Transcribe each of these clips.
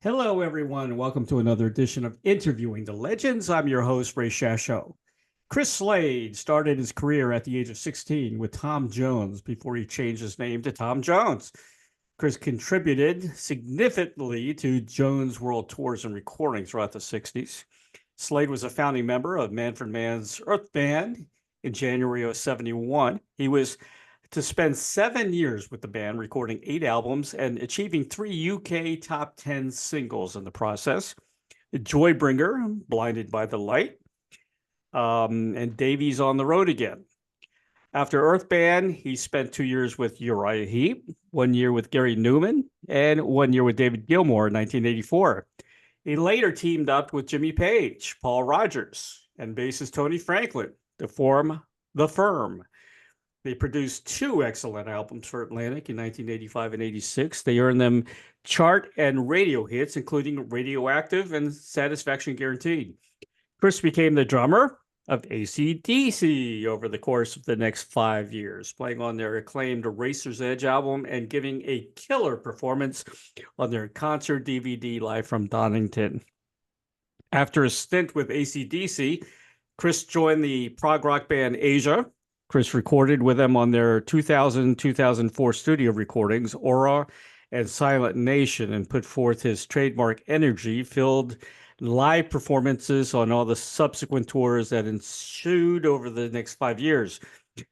Hello, everyone. Welcome to another edition of Interviewing the Legends. I'm your host, Ray Shasho. Chris Slade started his career at the age of 16 with Tom Jones before he changed his name to Tom Jones. Chris contributed significantly to Jones' world tours and recordings throughout the 60s. Slade was a founding member of Manfred Mann's Earthband in January of 71. He was to spend 7 years with the band, recording 8 albums and achieving 3 UK top 10 singles in the process. Joybringer, Blinded by the Light, and Davy's on the Road Again. After Earthband, he spent 2 years with Uriah Heep, 1 year with Gary Numan, and 1 year with David Gilmour in 1984. He later teamed up with Jimmy Page, Paul Rodgers, and bassist Tony Franklin to form The Firm. They produced 2 excellent albums for Atlantic in 1985 and 86. They earned them chart and radio hits, including Radioactive and Satisfaction Guaranteed. Chris became the drummer of AC/DC over the course of the next 5 years, playing on their acclaimed Racer's Edge album and giving a killer performance on their concert DVD live from Donington. After a stint with AC/DC, Chris joined the prog rock band Asia. Chris recorded with them on their 2000-2004 studio recordings, Aura and Silent Nation, and put forth his trademark energy-filled live performances on all the subsequent tours that ensued over the next 5 years.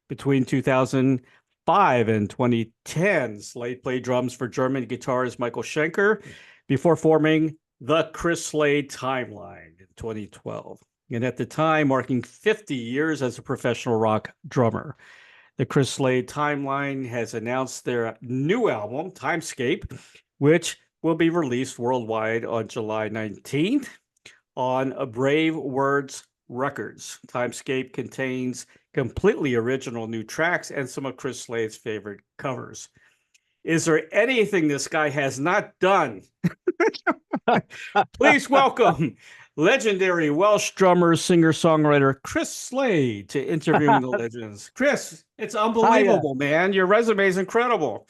Between 2005 and 2010, Slade played drums for German guitarist Michael Schenker before forming the Chris Slade Timeline in 2012. And at the time, marking 50 years as a professional rock drummer. The Chris Slade Timeline has announced their new album, TIMESCAPE, which will be released worldwide on July 19th on Brave Words Records. TIMESCAPE contains completely original new tracks and some of Chris Slade's favorite covers. Is there anything this guy has not done? Please welcome legendary Welsh drummer, singer-songwriter Chris Slade to Interviewing the Legends. Chris, it's unbelievable, man. Your resume is incredible.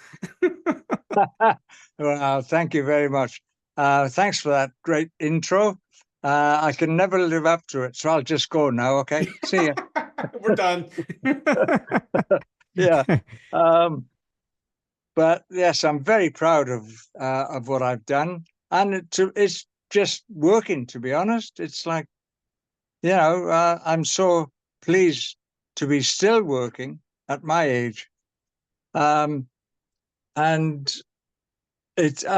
Well, thank you very much. Thanks for that great intro. I can never live up to it, so I'll just go now, okay? See ya. We're done. Yeah. But yes, I'm very proud of what I've done. And it's just working, to be honest. It's like, I'm so pleased to be still working at my age. And I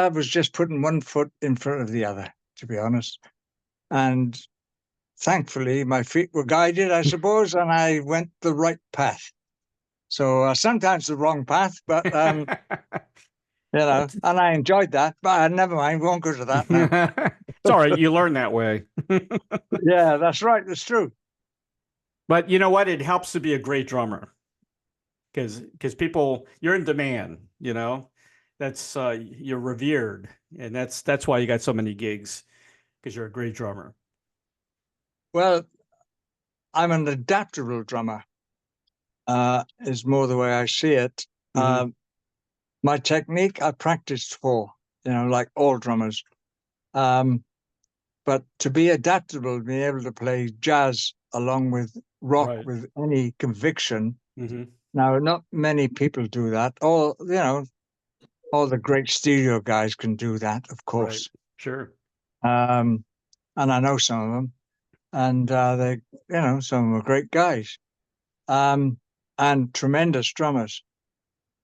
was just putting one foot in front of the other, to be honest. And thankfully, my feet were guided, I suppose, and I went the right path. So sometimes the wrong path, but and I enjoyed that, but never mind, won't go to that now. It's all right. You learn that way. Yeah, that's right. That's true. But you know what? It helps to be a great drummer because people, you're in demand, that's you're revered. And that's why you got so many gigs, because you're a great drummer. Well, I'm an adaptable drummer, is more the way I see it. Mm-hmm. My technique I practiced for, like all drummers. But to be adaptable, being able to play jazz along with rock with any conviction. Mm-hmm. Now, not many people do that. All the great stereo guys can do that, of course. Right. Sure. And I know some of them. And they, some of them are great guys. And tremendous drummers.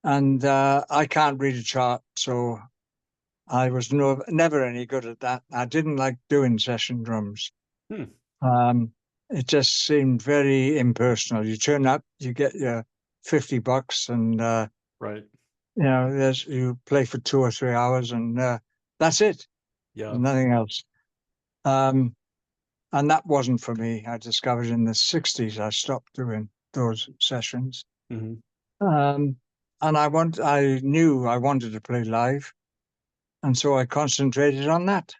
And I can't read a chart, so I was never any good at that. I didn't like doing session drums. It just seemed very impersonal. You turn up, you get your $50, and you play for 2 or 3 hours, and that's it. Yeah, nothing else. And that wasn't for me. I discovered in the 60s I stopped doing those sessions. Mm-hmm. And I knew I wanted to play live. And so I concentrated on that.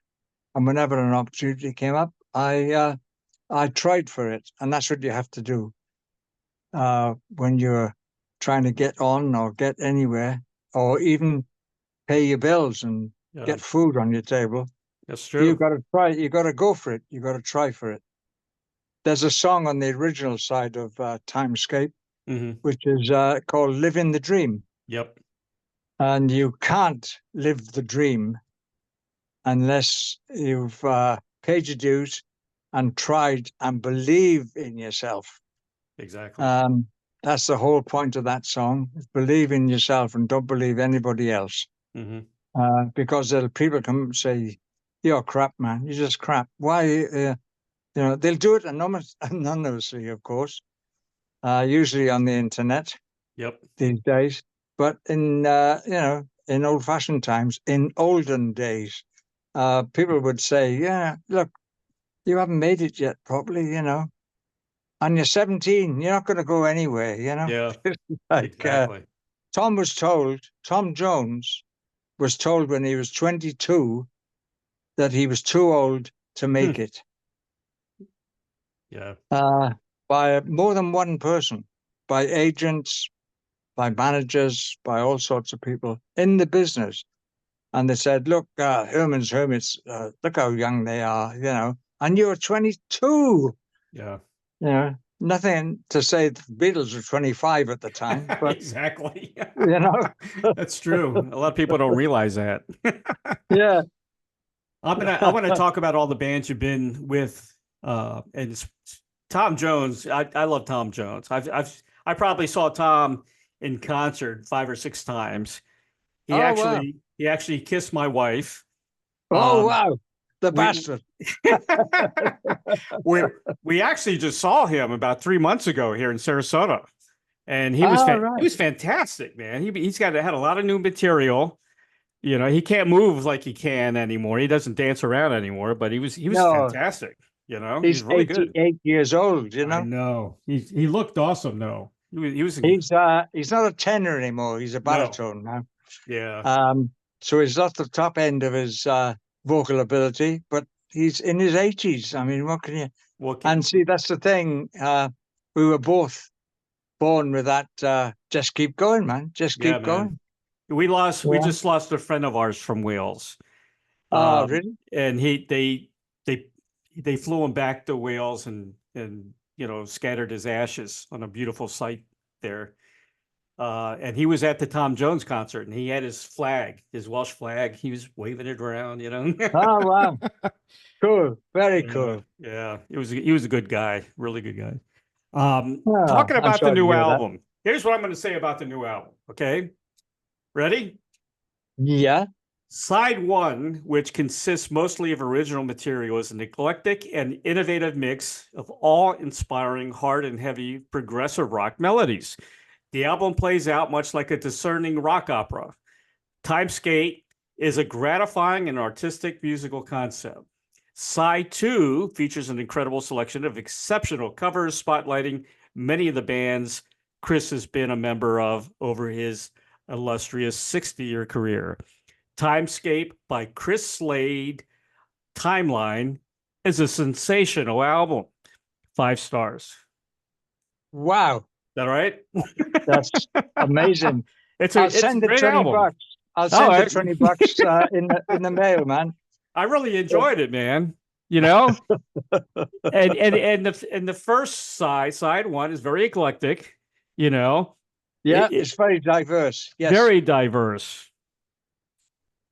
And whenever an opportunity came up, I tried for it. And that's what you have to do when you're trying to get on or get anywhere, or even pay your bills and get food on your table. That's You true. got to try. You got to go for it. You got to try for it. There's a song on the original side of Timescape, which is called "Living the Dream." Yep. And you can't live the dream unless you've paid your dues and tried and believe in yourself. Exactly. That's the whole point of that song. Believe in yourself and don't believe anybody else. Because people come and say, "You're crap, man. You're just crap." Why? They'll do it anonymously, of course, usually on the internet. Yep. These days, but in in old-fashioned times, in olden days, people would say, "Yeah, look, you haven't made it yet, probably, and you're 17. You're not going to go anywhere, Yeah. Like Exactly. Tom Jones was told when he was 22 that he was too old to make it. Yeah. By more than one person, by agents, by managers, by all sorts of people in the business. And they said, "Look, Herman's Hermits, look how young they are, and you're 22. Yeah. Nothing to say the Beatles were 25 at the time, but exactly. That's true. A lot of people don't realize that. Yeah. I want to talk about all the bands you've been with, and it's Tom Jones. I love Tom Jones. I probably saw Tom in concert 5 or 6 times. He actually kissed my wife. Oh, wow. The bastard. we actually just saw him about 3 months ago here in Sarasota. And he was he was fantastic, man. He's had a lot of new material. He can't move like he can anymore. He doesn't dance around anymore, but he was fantastic. He's really good. 88 years old, I know. He looked awesome though. He's not a tenor anymore. He's a baritone now. Yeah. So he's not the top end of his vocal ability, but he's in his 80s. I mean, what can you? And see, that's the thing. We were both born with that. Just keep going, man. Just keep going. We just lost a friend of ours from Wales. Oh, really? And they flew him back to Wales and scattered his ashes on a beautiful site there. And he was at the Tom Jones concert, and he had his flag, his Welsh flag. He was waving it around, Oh, wow. Cool. Very cool. Yeah. He was a good guy, really good guy. Talking about the new album. Here's what I'm going to say about the new album. Okay. Ready? Yeah. Side 1, which consists mostly of original material, is an eclectic and innovative mix of awe-inspiring, hard and heavy progressive rock melodies. The album plays out much like a discerning rock opera. Timescape is a gratifying and artistic musical concept. Side 2 features an incredible selection of exceptional covers, spotlighting many of the bands Chris has been a member of over his illustrious 60-year career. Timescape by Chris Slade, Timeline, is a sensational album. 5 stars. Wow. Is that right? That's amazing. I'll send the 20 album. Bucks. I'll send the 20 bucks in the mail, man. I really enjoyed it, man. and the first side 1 is very eclectic, Yeah, it's very diverse. Yes. Very diverse.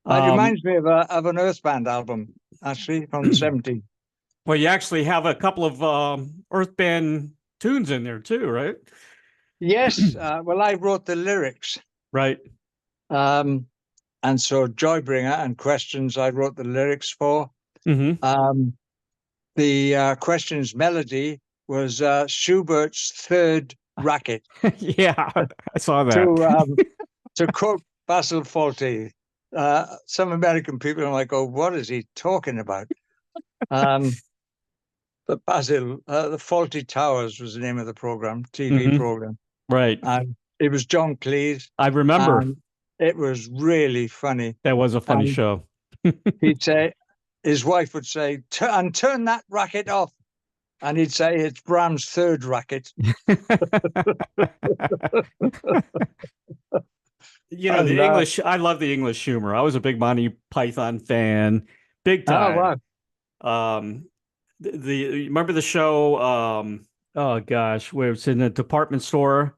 It reminds me of an Earthband album, actually, from the 70s. Well, you actually have a couple of Earthband tunes in there too, right? Yes. Well, I wrote the lyrics. Right. And so Joybringer and Questions I wrote the lyrics for. The Questions melody was Schubert's Third Racket. Yeah, I saw that. To quote Basil Fawlty, some American people are like, "Oh, what is he talking about?" But Basil, the Fawlty Towers was the name of the program, TV program. Right. And it was John Cleese. I remember. It was really funny. That was a funny show. He'd say, his wife would say, "And turn that racket off." And he'd say, "It's Bram's third racket." The English, I love the English humor. I was a big Monty Python fan. big Oh, time. wow. Remember the show? Oh gosh, where it's in a department store.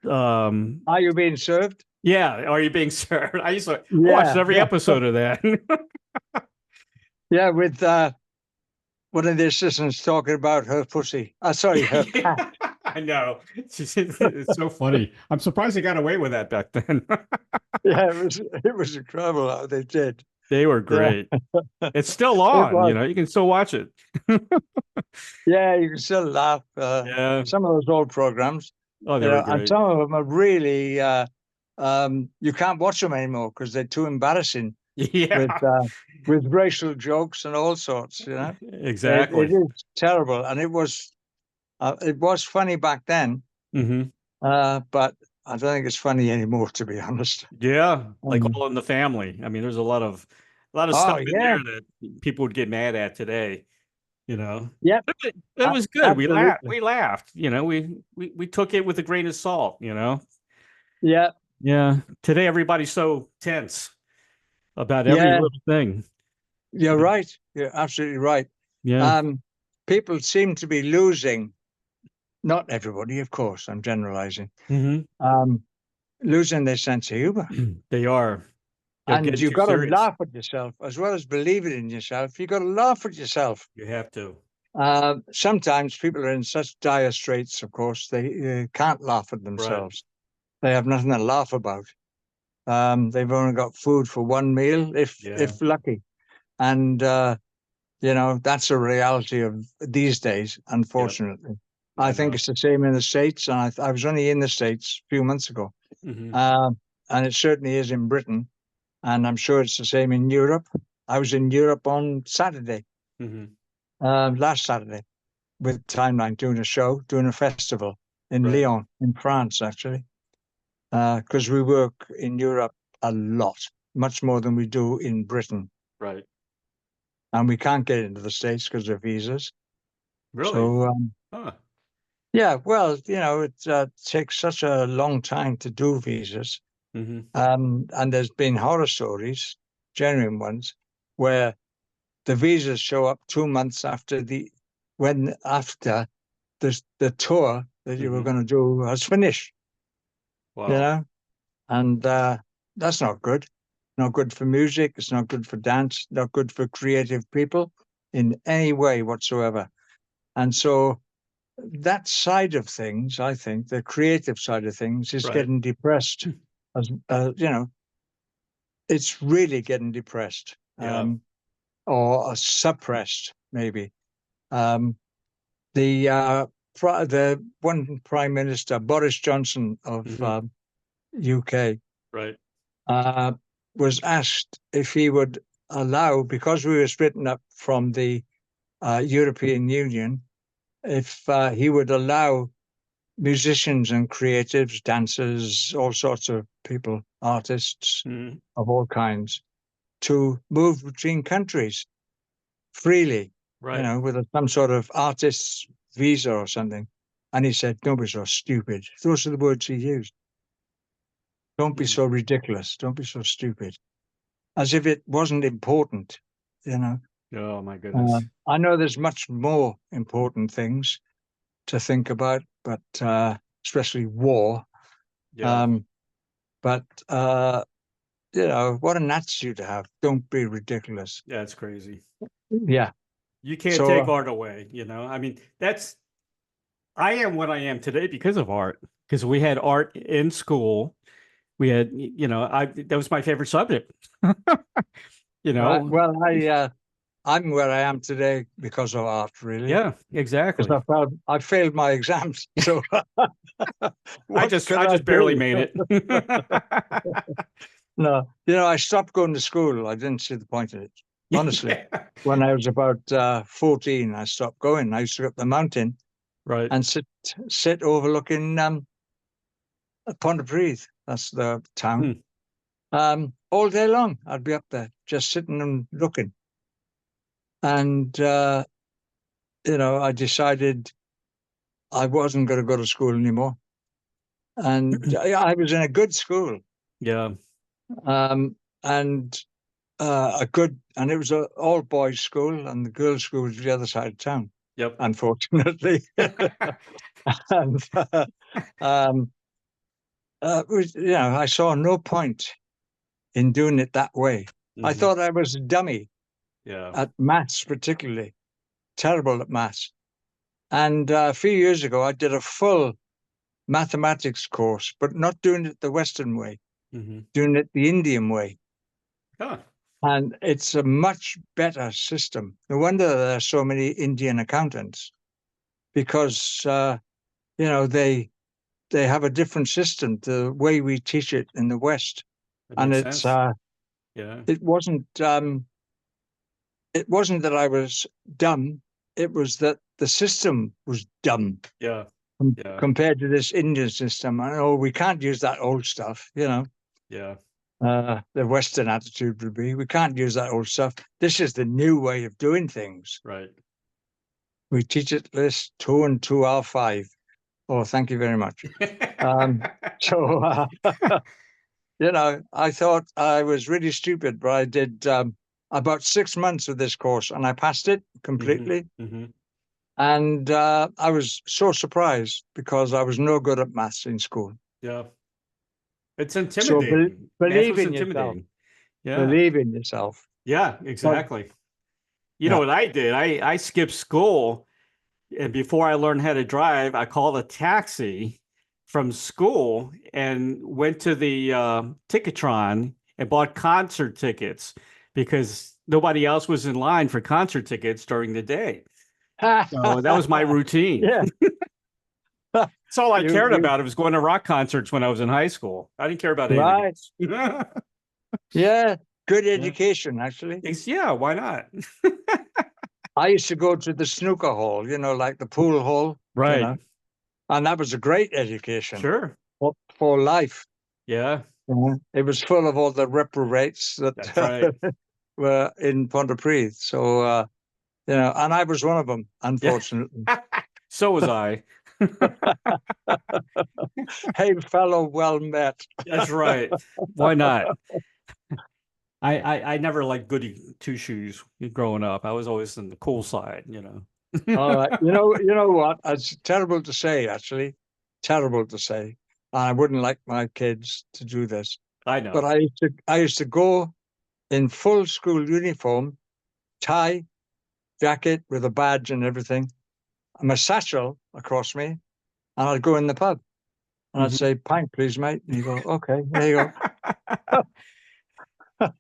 Are You Being Served? Yeah, Are You Being Served? I watched Yeah, every yeah. episode of that. Yeah, with one of the assistants talking about her pussy. Sorry, her cat. I know. It's so funny. I'm surprised they got away with that back then. Yeah, it was incredible how they did. They were Yeah, great. It's still it on, was. you can still watch it. Yeah, you can still laugh. Yeah. Some of those old programs, Oh, they were and great. some of them are really you can't watch them anymore because they're too embarrassing with Yeah, uh, with racial jokes and all sorts. It exactly. is terrible, and it was funny back then, Hmm. but I don't think it's funny anymore, to be honest. Yeah, like Um, All in the Family. I mean, there's a lot of oh stuff in yeah, there that people would get mad at today, you know. yep, It was good. We laughed. absolutely, We laughed. We took it with a grain of salt. yeah, Yeah. Today everybody's so tense about every yeah. little thing. You're right. You're absolutely right. Yeah. Um, People seem to be losing. Not everybody, of course. I'm generalizing. Hmm. Um, Losing their sense of humor. They are. They're And getting you've too got to serious. laugh at yourself as well as believe it in yourself. You've got to laugh at yourself. You have to. Sometimes people are in such dire straits, of course, they can't laugh at Right. themselves. They have nothing to laugh about. They've only got food for one meal, Yeah. if lucky. And that's a reality of these days, Yep. unfortunately. I I think know. it's the same in the States. And I was only in the States a few months ago. Hmm. And it certainly is in Britain. And I'm sure it's the same in Europe. I was in Europe on Saturday, Hmm. last Saturday, with Timeline doing a festival in Right. Lyon, in France, actually, because we work in Europe a lot, much more than we do in Britain. Right. And we can't get into the States because of visas. Really? So, Huh. yeah, well, it takes such a long time to do visas. Hmm. And there's been horror stories, genuine ones, where the visas show up 2 months after the tour that you were Hmm. going to do has finished, you Wow. know, and that's not good. Not good for music. It's not good for dance. Not good for creative people in any way whatsoever. And so that side of things, I think, the creative side of things, is Right. getting depressed. As it's really getting depressed, Yeah. or suppressed, maybe. Um, the one Prime Minister, Boris Johnson of Hmm. UK, Right. uh, was asked if he would allow, because we were splitting up from the European Union, if he would allow musicians and creatives, dancers, all sorts of people, artists Hmm. of all kinds, to move between countries freely, Right. with some sort of artist's visa or something. And he said, "Don't be so stupid." Those are the words he used. Don't be Hmm. so ridiculous. Don't be so stupid. As if it wasn't important, you know. Oh my goodness. I know there's much more important things to think about, but especially war. Yeah. Um, but what an attitude to have. Don't be ridiculous. Yeah, it's crazy. Yeah. You can't take So art away. I mean, I am what I am today because of art. Because we had art in school. We had, that was my favorite subject. You right. know, Well, I'm where I am today because of art, really. yeah, exactly. Because I failed my exams. So I what just could I I just barely do? made it. No, I stopped going to school. I didn't see the point of it. Honestly, Yeah. when I was about 14, I stopped going. I used to go up the mountain Right. and sit overlooking Pontypridd. That's the town. Hmm. All day long, I'd be up there just sitting and looking. And I decided I wasn't going to go to school anymore. And I was in a good school. Yeah. Um, and a good, and it was an all boys school, and the girls' school was the other side of town. Yep. Unfortunately, and I saw no point in doing it that way. I thought I was a dummy. Yeah. At maths, particularly terrible at maths. And a few years ago, I did a full mathematics course, but not doing it the Western way, doing it the Indian way. Huh. And it's a much better system. No wonder there are so many Indian accountants, because they have a different system, the way we teach it in the West. That And makes it's sense. Yeah. it wasn't that I was dumb. It was that the system was dumb. Yeah. Compared to this Indian system. I know we can't use that old stuff, Yeah. The Western attitude would be, we can't use that old stuff. This is the new way of doing things. Right. We teach it this 2 and 2 are 5. Oh, thank you very much. I thought I was really stupid, but I did about 6 months of this course, and I passed it completely. And I was so surprised, because I was no good at maths in school. Yeah. It's intimidating. So believe in yourself. Yeah. Believe in yourself. Yeah, exactly. You know what I did? I skipped school, and before I learned how to drive, I called a taxi from school and went to the Ticketron and bought concert tickets, because nobody else was in line for concert tickets during the day. So that was my routine. Yeah. That's all I cared about. It was going to rock concerts when I was in high school. I didn't care about anything. Right. Yeah. Good education, actually. Yeah, why not? I used to go to the snooker hall, like the pool hall. Right. And that was a great education. Sure. For life. Yeah. It was full of all the reprobates That's right. were in Pontypridd. So, and I was one of them, unfortunately. So was I. Hey, fellow, well met. That's right. Why not? I never liked goody two shoes growing up. I was always in the cool side, All right. You know what? It's terrible to say, actually. Terrible to say. I wouldn't like my kids to do this. I know. But I used to go in full school uniform, tie, jacket with a badge and everything, and a satchel across me, and I'd go in the pub. And I'd say, "Pint, please, mate." And he'd go, "Okay, there you go."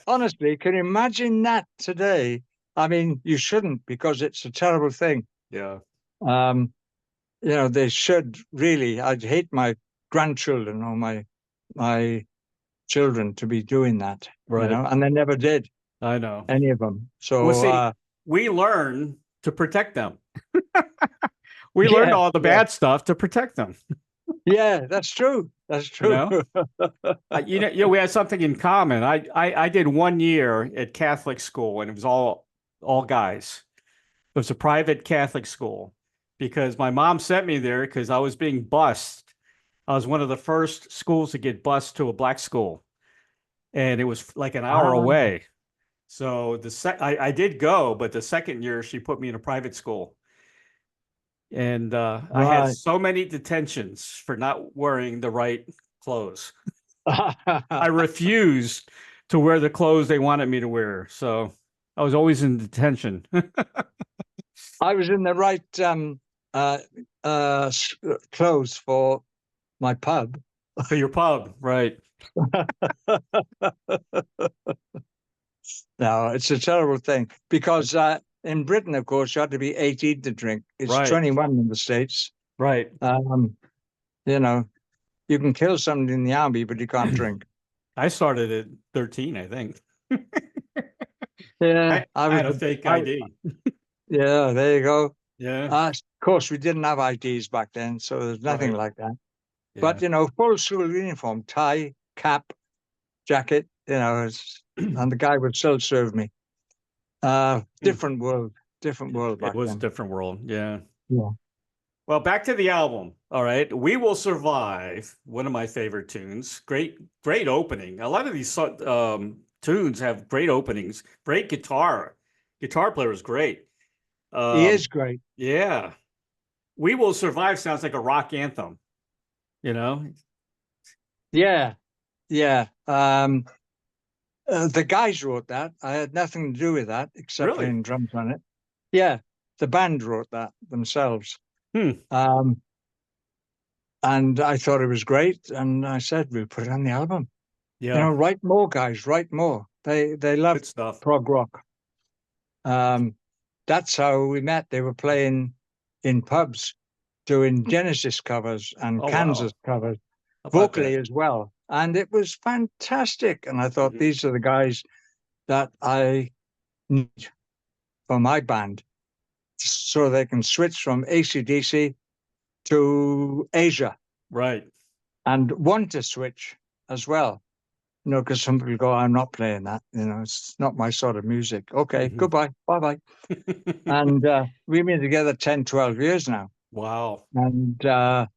Honestly, can you imagine that today? I mean, you shouldn't, because it's a terrible thing. Yeah. They should really. I'd hate my grandchildren or my children to be doing that. Right. And they never did. I know. Any of them. So well, see, we learn to protect them. We learned all the bad stuff to protect them. Yeah, that's true. That's true. We had something in common. I did 1 year at Catholic school, and it was all guys. It was a private Catholic school, because my mom sent me there because I was being bused. I was one of the first schools to get bused to a black school, and it was like an hour away. So I did go, but the second year she put me in a private school. And I had so many detentions for not wearing the right clothes. I refused to wear the clothes they wanted me to wear. So I was always in detention. I was in the right clothes for my pub. For your pub, right. No, it's a terrible thing, because in Britain, of course, you had to be 18 to drink. It's 21 in the States. Right. You can kill somebody in the army, but you can't drink. I started at 13, I think. Yeah. I had a fake ID. Yeah, there you go. Yeah. Of course, we didn't have IDs back then, so there's nothing like that. Yeah. But, full school uniform, tie, cap, jacket, and the guy would still serve me. Different world back then. It was a different world. Yeah. Yeah. Well, back to the album. All right. We Will Survive. One of my favorite tunes. Great opening. A lot of these tunes have great openings, great guitar. Guitar player is great. He is great. Yeah. We Will Survive sounds like a rock anthem, you know? Yeah. Yeah. The guys wrote that. I had nothing to do with that except Really? playing drums on it. Yeah. The band wrote that themselves. Hmm. And I thought it was great. And I said, we'll put it on the album. Yeah. You know, write more, guys, write more. They love Good stuff. prog rock. That's how we met. They were playing in pubs, doing Genesis covers and Kansas covers, vocally as well. And it was fantastic. And I thought, these are the guys that I need for my band, so they can switch from AC/DC to Asia. Right. And want to switch as well. You know, because some people go, I'm not playing that. You know, it's not my sort of music. Okay, goodbye, bye-bye. And we've been together 10, 12 years now. Wow. And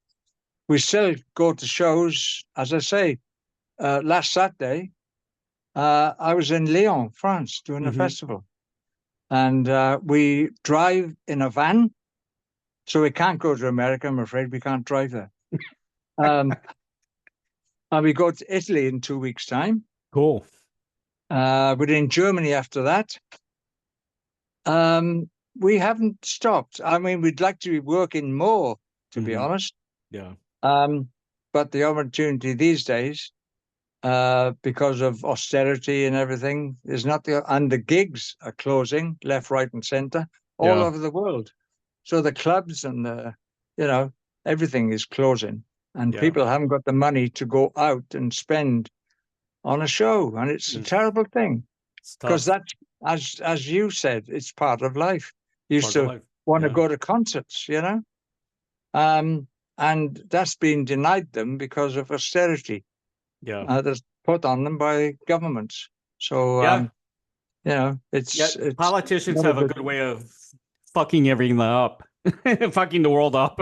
we still go to shows. As I say, last Saturday, I was in Lyon, France, doing a festival. And we drive in a van. So we can't go to America, I'm afraid. We can't drive there. And we go to Italy in 2 weeks' time. Cool. We're in Germany after that. We haven't stopped. I mean, we'd like to be working more, to be honest. Yeah. But the opportunity these days, because of austerity and everything, is not there. And the gigs are closing left, right, and center all over the world. So the clubs and everything is closing. And people haven't got the money to go out and spend on a show. And it's a terrible thing. Because that's, as you said, it's part of life. You used to want to go to concerts, you know? And that's been denied them because of austerity. Yeah. That's put on them by governments. So, it's politicians have a good way of fucking everything up, fucking the world up.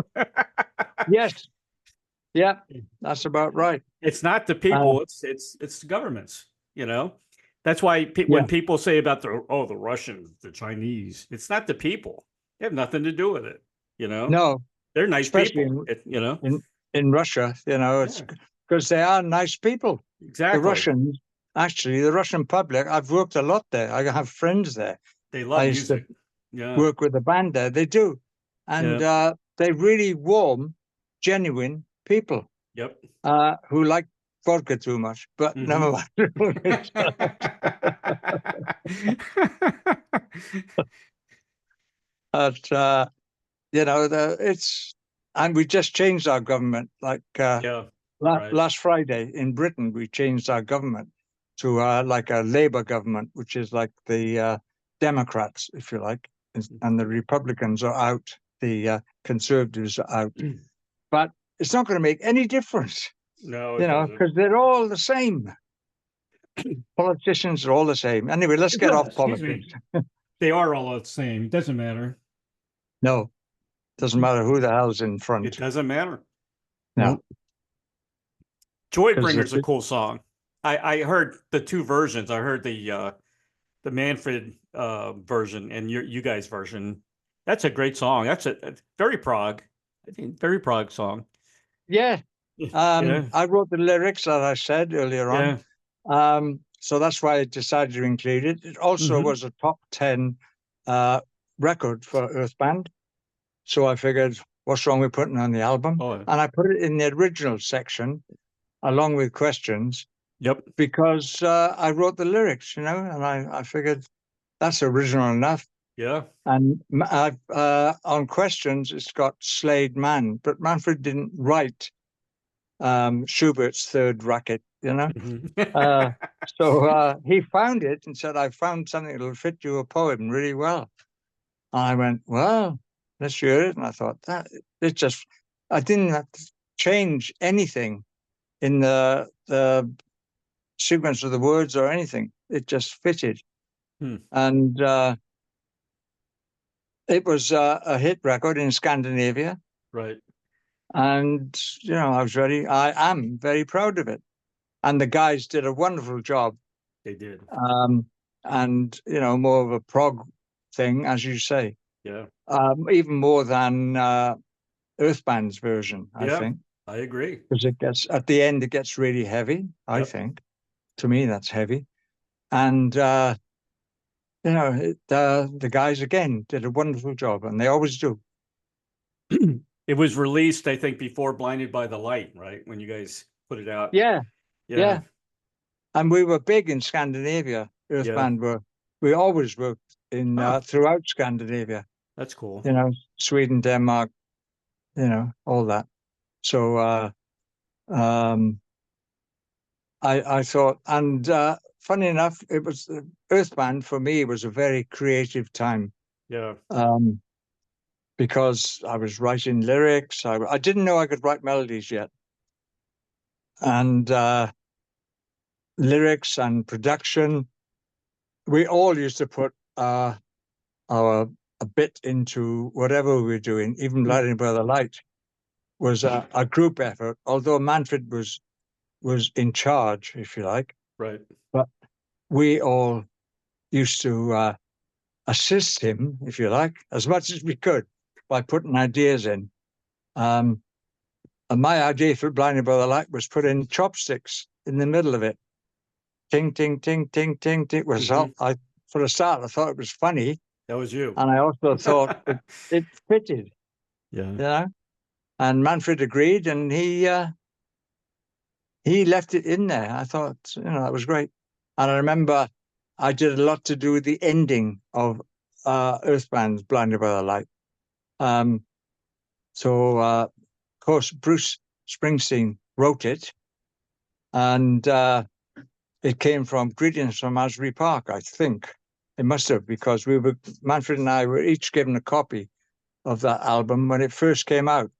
Yes. Yeah, that's about right. It's not the people, it's the governments, you know? That's why when people say about the Russians, the Chinese, it's not the people. They have nothing to do with it, you know? No. They're nice people, you know? In Russia, you know, it's because they are nice people. Exactly. The Russians, actually, the Russian public, I've worked a lot there. I have friends there. They love music. Work with a band there. They do. And they're really warm, genuine people. Yep. Who like vodka too much, but never mind. But and we just changed our government. Like last Friday in Britain, we changed our government to like a Labour government, which is like the Democrats, if you like, and the Republicans are out, the Conservatives are out. But it's not going to make any difference. No, because they're all the same. Politicians are all the same. Anyway, let's get off politics. They are all the same. It doesn't matter. No, doesn't matter who the hell's in front. It doesn't matter. No. Joybringer's a cool song. I heard the two versions. I heard the Manfred version and you guys' version. That's a great song. That's a very prog. I think very prog song. Yeah. I wrote the lyrics, as I said earlier on. So that's why I decided to include it. It also was a top 10 record for Earthband. So I figured, what's wrong with putting it on the album? And I put it in the original section, along with questions. Yep. Because I wrote the lyrics, you know, and I figured that's original enough. Yeah. And on questions, it's got Slade Mann, but Manfred didn't write Schubert's third racket, you know. So he found it and said, I found something that'll fit your poem really well. And I went, well, let's hear it. And I thought that I didn't have to change anything in the sequence of the words or anything. It just fitted. And it was a hit record in Scandinavia. Right. And, I am very proud of it. And the guys did a wonderful job They did. And, you know, more of a prog thing, as you say. Yeah. Even more than Earthband's version, I think. I agree. Because it gets, at the end, it gets really heavy, I think. To me, that's heavy. And, you know, the guys, again, did a wonderful job, and they always do. It was released, I think, before Blinded by the Light, right? When you guys put it out. Yeah. And we were big in Scandinavia. Earthband we always worked in throughout Scandinavia. That's cool. You know, Sweden, Denmark, you know, all that. So I thought, and funny enough, it was Earthband for me was a very creative time. Yeah. Because I was writing lyrics. I didn't know I could write melodies yet. And lyrics and production, we all used to put a bit into whatever we were doing. Even Blinded by the Light was a group effort, although Manfred was in charge, if you like. Right. But we all used to assist him, if you like, as much as we could by putting ideas in. And my idea for Blinded by the Light was put in chopsticks in the middle of it. Ting, ting, ting, ting, ting, ting. For a start, I thought it was funny. That was you. And I also thought it fitted. Yeah. You know? And Manfred agreed, and he left it in there. I thought, you know, that was great. And I remember I did a lot to do with the ending of Earthband's Blinded by the Light. So, of course, Bruce Springsteen wrote it, and it came from Greetings from Asbury Park, I think. It must have, because Manfred and I were each given a copy of that album when it first came out,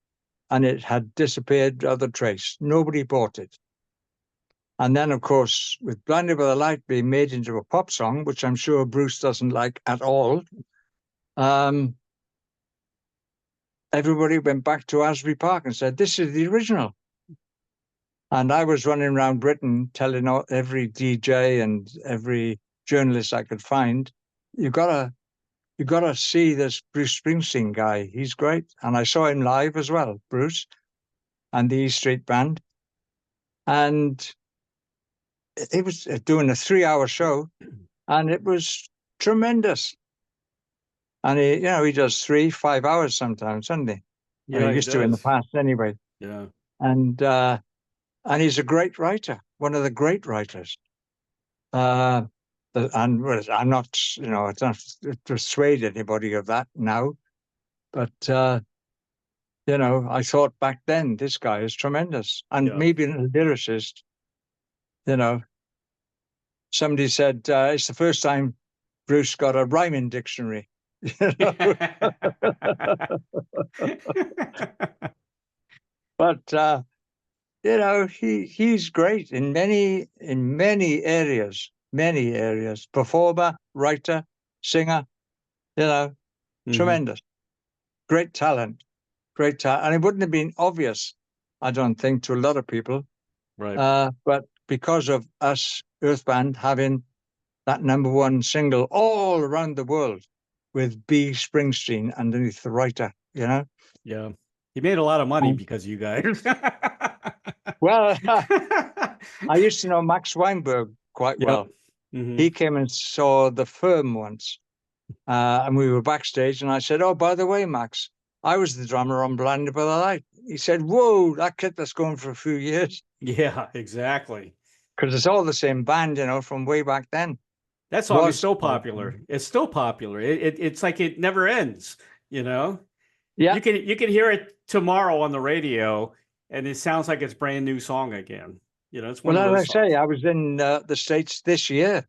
and it had disappeared without a trace. Nobody bought it. And then, of course, with Blinded by the Light being made into a pop song, which I'm sure Bruce doesn't like at all, everybody went back to Asbury Park and said, this is the original. And I was running around Britain telling every DJ and every journalist I could find, you gotta see this Bruce Springsteen guy. He's great. And I saw him live as well, Bruce, and the E Street Band. And he was doing a 3-hour show, and it was tremendous. And he does 3-5 hours sometimes, doesn't he? Yeah, he used to in the past anyway. Yeah. And he's a great writer, one of the great writers. And I'm not, it's not to persuade anybody of that now, but I thought back then this guy is tremendous, and me being a lyricist, somebody said it's the first time Bruce got a rhyming dictionary. But he's great in many areas. Performer, writer, singer, tremendous. Great talent. And it wouldn't have been obvious, I don't think, to a lot of people. Right. But because of us, Earthband, having that #1 single all around the world with B. Springsteen underneath the writer, Yeah. He made a lot of money because of you guys. Well, I used to know Max Weinberg quite well. He came and saw the Firm once, and we were backstage, and I said, oh, by the way, Max, I was the drummer on Blinded by the Light. He said, whoa, that kept us going for a few years. Yeah, exactly. Because it's all the same band, from way back then. That song is so popular. It's still popular. It's like it never ends, Yeah. You can hear it tomorrow on the radio, and it sounds like it's a brand new song again. It's one of those songs. As I say, I was in the States this year.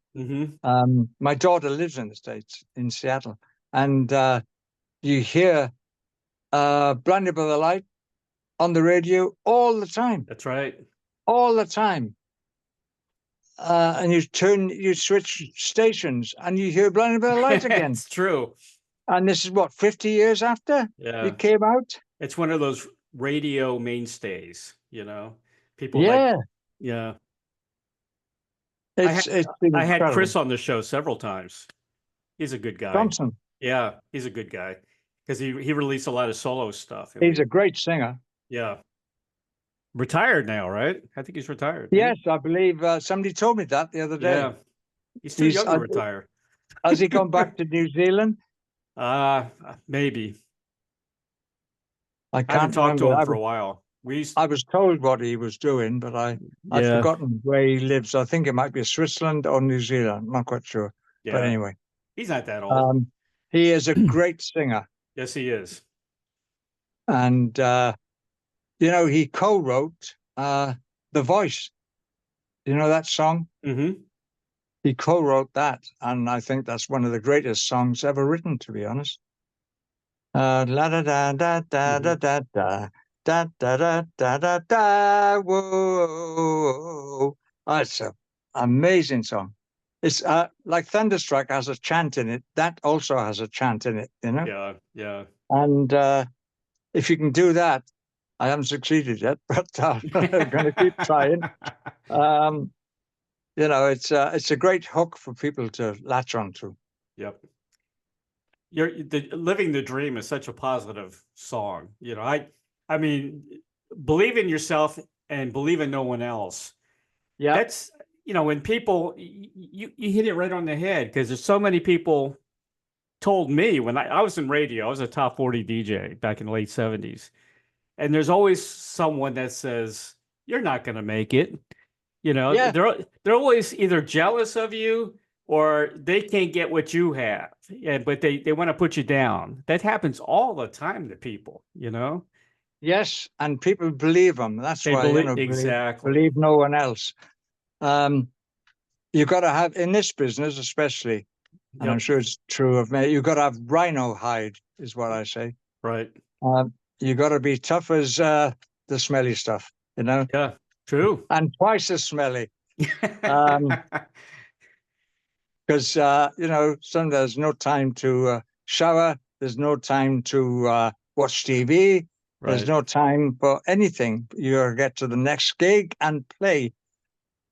My daughter lives in the States, in Seattle, and you hear Blinded by the Light on the radio all the time. That's right. All the time. And you switch stations, and you hear Blinded by the Light again. It's true. And this is what, 50 years after it came out? It's one of those radio mainstays, People yeah. It's I had incredible. Chris on the show several times. He's a good guy. Johnson. Yeah, he's a good guy because he released a lot of solo stuff. He's a great singer. Yeah. Retired now, right? I think he's retired. Yes, I believe somebody told me that the other day. Yeah. He's too young to retire. Has he gone back to New Zealand? Maybe. I haven't talked to him for a while. I was told what he was doing, but I've forgotten where he lives. I think it might be Switzerland or New Zealand. I'm not quite sure. Yeah. But anyway. He's not that old. He is a great singer. Yes, he is. And, he co-wrote The Voice. You know that song? Mm-hmm. He co-wrote that. And I think that's one of the greatest songs ever written, to be honest. La da da da da da da da. Da da da da da da. Whoa! Oh, it's an amazing song. It's like Thunderstruck has a chant in it. That also has a chant in it, Yeah, yeah. And if you can do that, I haven't succeeded yet, but I'm going to keep trying. It's a great hook for people to latch onto. Yep. Living the Dream is such a positive song. I mean, believe in yourself and believe in no one else. Yeah. That's, when people, you hit it right on the head, because there's so many people told me when I was in radio, I was a top 40 DJ back in the late 70s. And there's always someone that says, you're not going to make it. They're always either jealous of you or they can't get what you have. But they want to put you down. That happens all the time to people, Yes, and people believe them. That's why exactly believe no one else. You've got to have, in this business especially, and I'm sure it's true of me, you've got to have rhino hide, is what I say. Right. You've got to be tough as the smelly stuff, Yeah, true. And twice as smelly. Because, some there's no time to shower. There's no time to watch TV. Right. There's no time for anything. You get to the next gig and play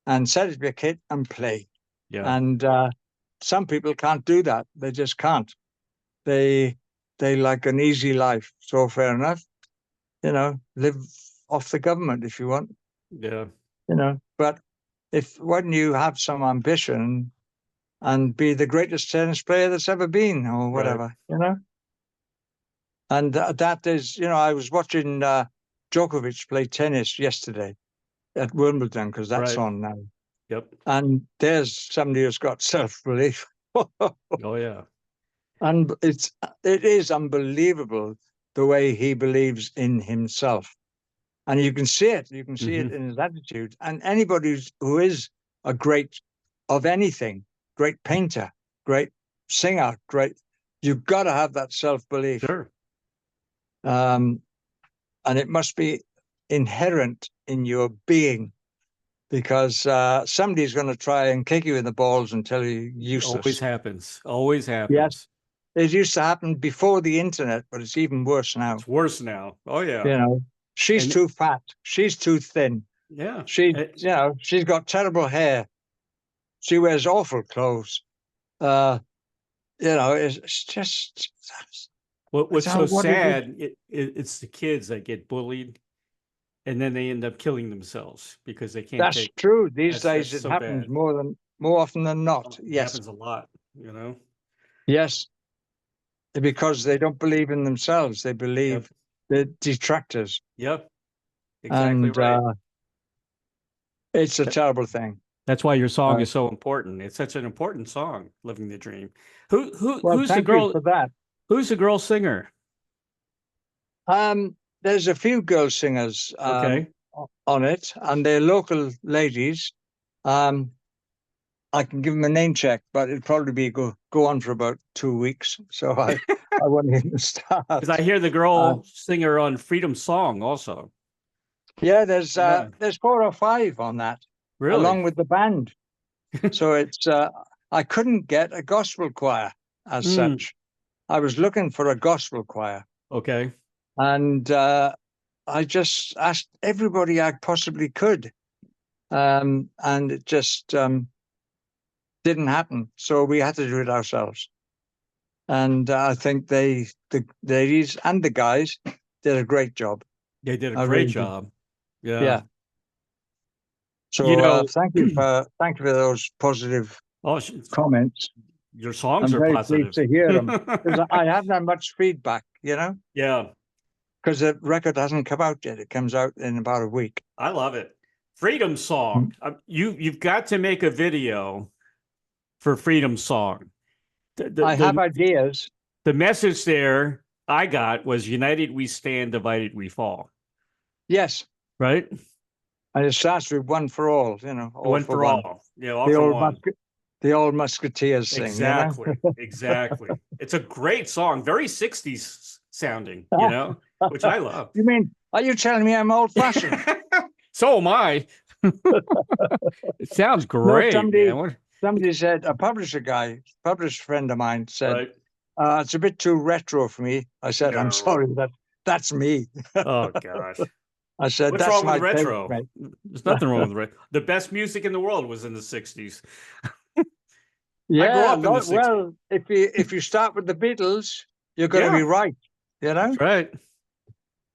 and set up your kit and play. Yeah. And some people can't do that. They just can't. They like an easy life. So fair enough. Live off the government if you want. Yeah. But why don't you have some ambition and be the greatest tennis player that's ever been, or whatever, right. And that is, I was watching Djokovic play tennis yesterday at Wimbledon, because that's right. on now. Yep. And there's somebody who's got self-belief. Oh, yeah. And it is unbelievable the way he believes in himself. And you can see it. You can see it in his attitude. And anybody who is a great of anything, great painter, great singer, you've got to have that self-belief. Sure. And it must be inherent in your being, because somebody's going to try and kick you in the balls and tell you useless. Always happens. Yes. It used to happen before the internet, but it's even worse now. It's worse now. Oh, yeah. She's too fat. She's too thin. Yeah. She's got terrible hair. She wears awful clothes. It's just. What's so sad? It's the kids that get bullied, and then they end up killing themselves because they can't. That's true. These days, it happens more often than not. Yes, it happens a lot. Yes, because they don't believe in themselves. They believe the detractors. Yep. Exactly right. It's a terrible thing. That's why your song is so important. It's such an important song, "Living the Dream." Who's the girl? For that. Who's the girl singer? There's a few girl singers on it, and they're local ladies. I can give them a name check, but it'd probably be go on for about 2 weeks. So I wouldn't even start. Because I hear the girl singer on Freedom Song also. Yeah, there's 4 or 5 on that, really, along with the band. So it's I couldn't get a gospel choir as such. I was looking for a gospel choir. Okay. And I just asked everybody I possibly could. And it just didn't happen. So we had to do it ourselves. And I think the ladies and the guys did a great job. They did a I great really did. job. Yeah. Yeah. You So know, thank you for those positive oh, comments. your songs I'm are very pleased positive. to hear them because I haven't had much feedback, Yeah. because the record hasn't come out yet. It comes out in about a week. I love it. Freedom Song. You've got to make a video for Freedom Song. I have ideas. The message there I got was united we stand, divided we fall. Yes. Right? And it starts with one for all, all One for for one. all. Yeah, all for one. The old Musketeers thing, Exactly. Exactly. It's a great song, very 60s sounding, which I love. You mean, are you telling me I'm old fashioned? So am I. It sounds No, great, man. somebody said, a publisher friend of mine said, Right. it's a bit too retro for me. I said, I'm sorry, that's me. Oh, gosh. I said, What's that's wrong with my retro? taste, There's nothing wrong with retro. The best music in the world was in the 60s. Yeah, I grew up in the 60s. Well, if you start with the Beatles, you're going to be right, That's right.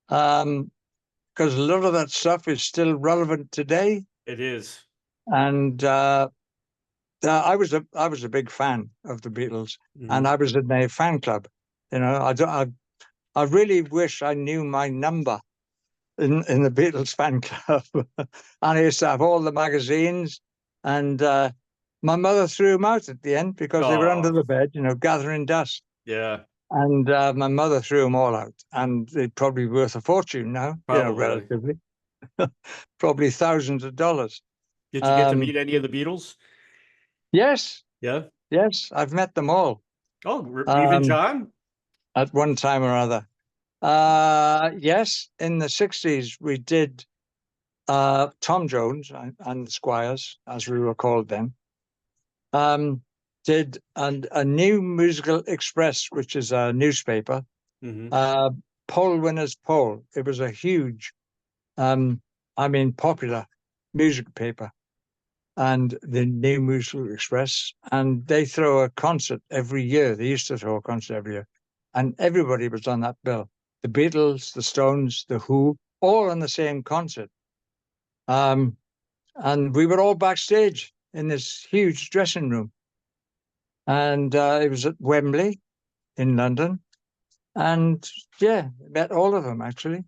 Because a lot of that stuff is still relevant today. It is. And I was a big fan of the Beatles, and I was in a fan club. I really wish I knew my number in the Beatles fan club. And I used to have all the magazines, and my mother threw them out at the end because they were under the bed, gathering dust. Yeah. And my mother threw them all out, and they're probably worth a fortune now, relatively. Probably thousands of dollars. Did you get to meet any of the Beatles? Yes. Yeah. Yes, I've met them all. Oh, even John? At one time or other. Yes, in the 60s, we did Tom Jones and the Squires, as we were called then, did a new Musical Express, which is a newspaper, poll winners poll. It was a huge, popular music paper, and the new Musical Express, and they throw a concert every year. They used to throw a concert every year, and everybody was on that bill. The Beatles, the Stones, the Who, all on the same concert. And we were all backstage in this huge dressing room. And it was at Wembley in London. And yeah, met all of them actually.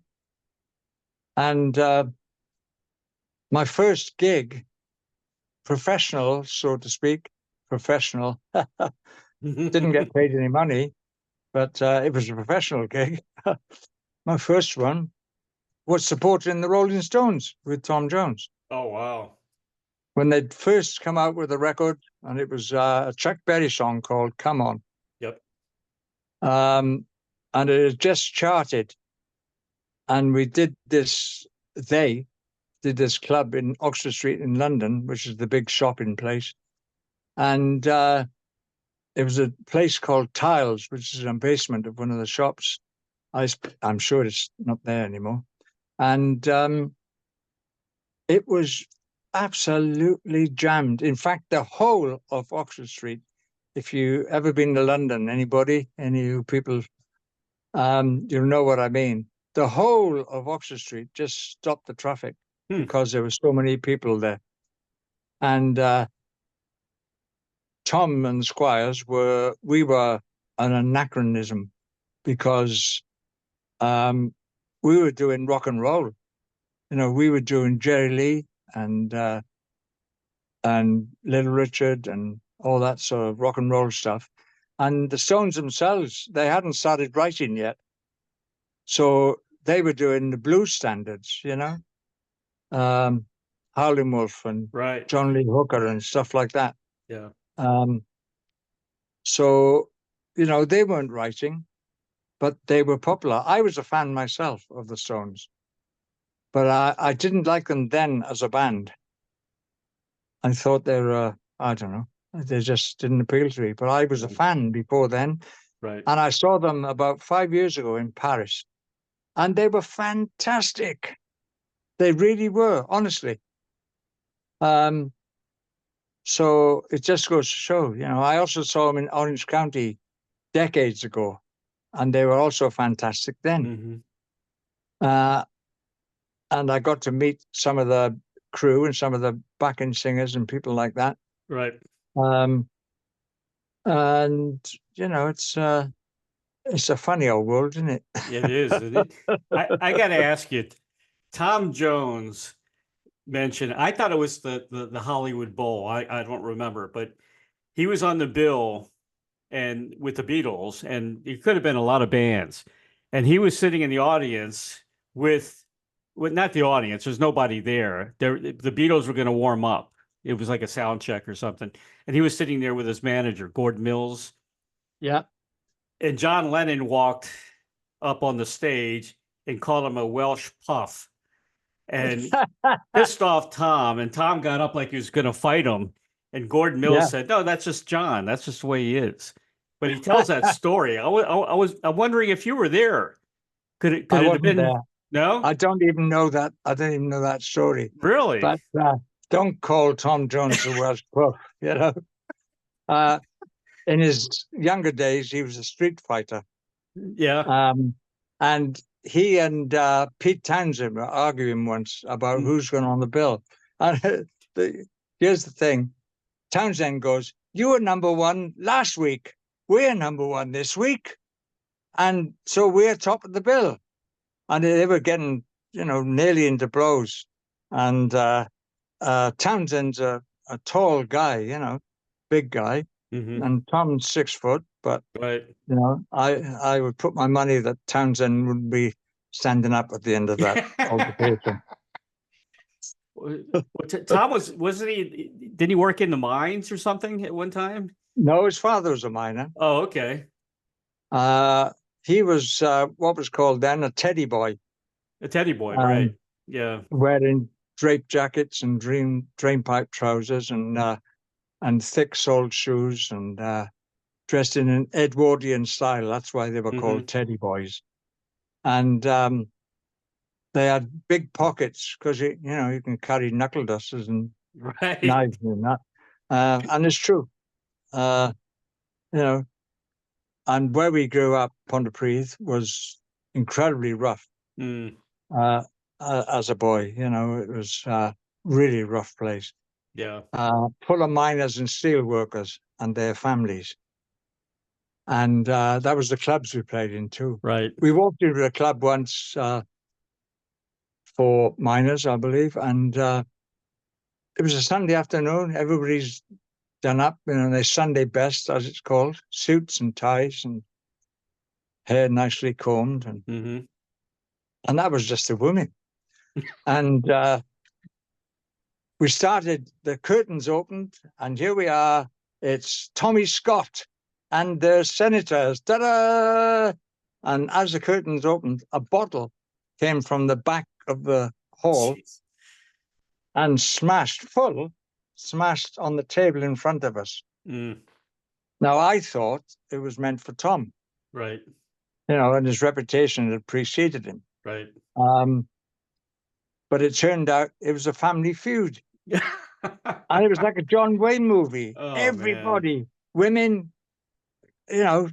And my first gig, professional, so to speak, didn't get paid any money, but it was a professional gig. My first one was supporting the Rolling Stones with Tom Jones. Oh, wow. When they'd first come out with a record, and it was a Chuck Berry song called Come On. Yep. And it had just charted. And they did this club in Oxford Street in London, which is the big shopping place. And it was a place called Tiles, which is a basement of one of the shops. I'm sure it's not there anymore. And it was absolutely jammed. In fact, the whole of Oxford Street, if you ever been to London, any you people, you'll know what I mean. The whole of Oxford Street just stopped the traffic because there were so many people there. And Tom and Squires we were an anachronism because we were doing rock and roll. We were doing Jerry Lee and Little Richard and all that sort of rock and roll stuff. And the Stones themselves, they hadn't started writing yet. So they were doing the blues standards, Howlin' Wolf and John Lee Hooker and stuff like that. Yeah. So, they weren't writing, but they were popular. I was a fan myself of the Stones, but I didn't like them then as a band. I thought they were, I don't know, they just didn't appeal to me. But I was a fan before then. Right. And I saw them about 5 years ago in Paris. And they were fantastic. They really were, honestly. So it just goes to show, I also saw him in Orange County decades ago, and they were also fantastic then. And I got to meet some of the crew and some of the backing singers and people like that. Right. And it's a funny old world, isn't it? It is. Isn't it? I got to ask you, Tom Jones mentioned, I thought it was the Hollywood Bowl. I don't remember, but he was on the bill and with the Beatles, and it could have been a lot of bands. And he was sitting in the audience with not the audience, there's nobody there. The Beatles were going to warm up. It was like a sound check or something. And he was sitting there with his manager, Gordon Mills. Yeah. And John Lennon walked up on the stage and called him a Welsh puff and pissed off Tom. And Tom got up like he was going to fight him. And Gordon Mills said, "No, that's just John. That's just the way he is." But he tells that story. I'm wondering if you were there. Could it have been there. No? I don't even know that. I don't even know that story. Really? But don't call Tom Jones a Welsh puff, in his younger days, he was a street fighter. Yeah. And he and Pete Townsend were arguing once about who's going on the bill. And here's the thing. Townsend goes, "You were number one last week. We're number one this week. And so we're top of the bill." And they were getting, nearly into blows. And Townsend's a tall guy, big guy. And Tom's 6 foot. But, right. I would put my money that Townsend would be standing up at the end of that altercation. Tom wasn't he? Did he work in the mines or something at one time? No, his father was a miner. Oh, okay. He was what was called then a teddy boy. A teddy boy, right? Yeah. Wearing draped jackets and drain pipe trousers and thick soled shoes and dressed in an Edwardian style. That's why they were called teddy boys. And they had big pockets because you can carry knuckle dusters and knives and that. And it's true. And where we grew up, Pontypridd, was incredibly rough. As a boy, it was a really rough place. Yeah. Full of miners and steel workers and their families. And that was the clubs we played in too. Right. We walked into a club once for miners, I believe, and it was a Sunday afternoon. Everybody's done up, their Sunday best, as it's called, suits and ties and hair nicely combed. And that was just the women. And we started, the curtains opened, and here we are. It's Tommy Scott and the Senators. Ta-da! And as the curtains opened, a bottle came from the back of the hall and smashed on the table in front of us. Now, I thought it was meant for Tom. Right. And his reputation had preceded him. Right. But it turned out it was a family feud. And it was like a John Wayne movie. Oh, everybody, man. Women,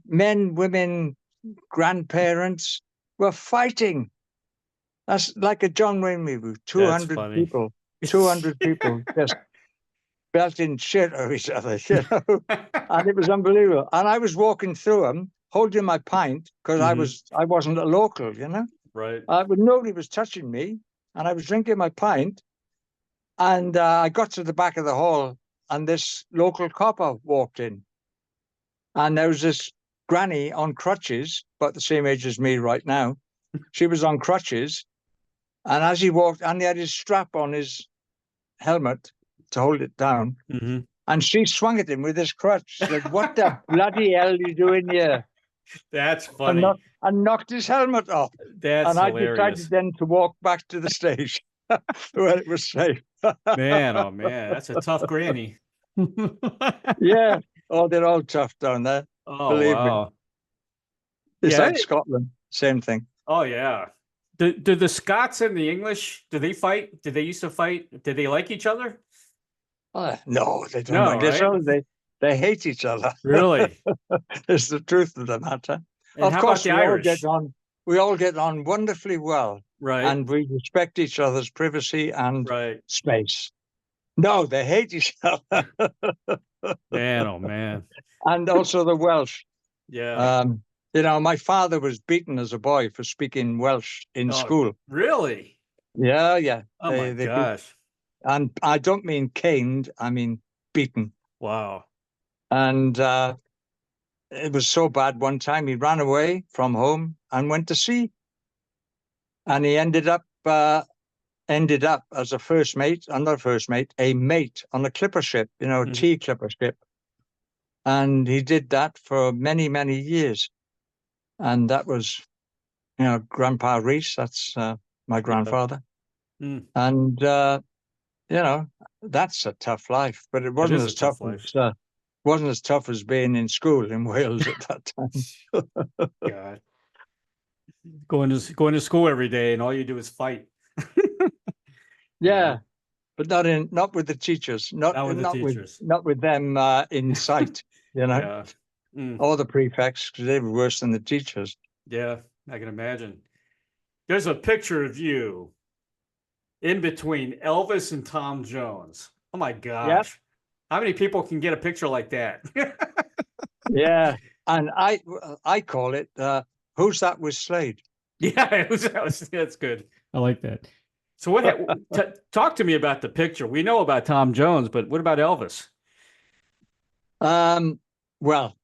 men, women, grandparents were fighting. That's like a John Wayne movie. 200 people. 200 people just belting shit at each other, And it was unbelievable. And I was walking through them, holding my pint, because I wasn't a local, Right. But nobody was touching me, and I was drinking my pint. And I got to the back of the hall, and this local copper walked in. And there was this granny on crutches, about the same age as me right now. She was on crutches. And as he walked, and he had his strap on his helmet to hold it down. And she swung at him with his crutch. She said, "What the bloody hell are you doing here?" That's funny. And knocked his helmet off. That's and hilarious. I decided then to walk back to the stage where it was safe. Man, oh man, that's a tough granny. Yeah. Oh, they're all tough down there. Oh, believe wow. me. It's like Scotland. Same thing. Oh, yeah. Do the Scots and the English, do they fight? Did they used to fight? Did they like each other? No, they don't No, mind each right? other. They hate each other. Really? It's the truth of the matter. And Of how about course, the we all get Irish? on. We all get on wonderfully well, Right, and we respect each other's privacy and right. space. No, they hate each other, Man, oh man. and also the Welsh. Yeah. Um, my father was beaten as a boy for speaking Welsh in Oh, school. really? Yeah, yeah. Oh my They beat, gosh. and I don't mean caned, I mean beaten. Wow. And it was so bad one time he ran away from home and went to sea. And he ended up as a first mate, not a first mate, a mate on a clipper ship, a Mhm. tea clipper ship. And he did that for many, many years. And that was, Grandpa Reese, that's my Yeah. grandfather. Mm. And that's a tough life, but it It wasn't is a as tough tough life. as being in school in Wales at that time. God. Going to school every day and all you do is fight. You Yeah, know, but not with the teachers, not not with the not with teachers. not with them in sight, Yeah. Mm. or the prefects, because they were worse than the teachers. Yeah, I can imagine. There's a picture of you in between Elvis and Tom Jones. Oh my Yeah, gosh. How many people can get a picture like that? yeah, and I call it "Who's That with Slade?" Yeah, that's good. I like that. So talk to me about the picture. We know about Tom Jones, but what about Elvis? Well,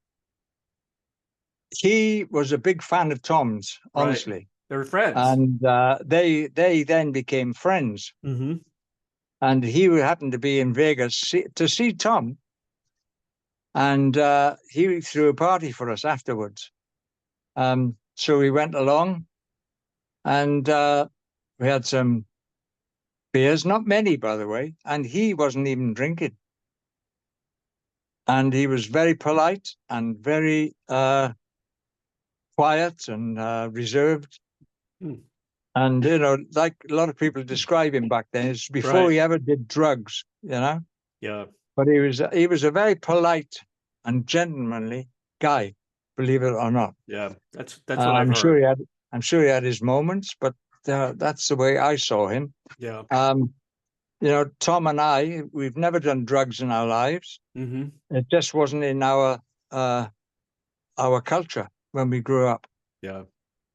he was a big fan of Tom's, Right. honestly, They were friends. and they then became friends. Mm-hmm. And he happened to be in Vegas to see Tom, and he threw a party for us afterwards. So we went along, and we had some beers, not many, by the way, and he wasn't even drinking. And he was very polite and very quiet and reserved. Mm. And, like a lot of people describe him back then, it's before Right. he ever did drugs, Yeah. But he was a very polite and gentlemanly guy, believe it or not. Yeah. That's what I've I'm sure heard. he had his moments, but that's the way I saw him. Yeah. Tom and we've never done drugs in our lives. Mm-hmm. It just wasn't in our culture when we grew up. Yeah.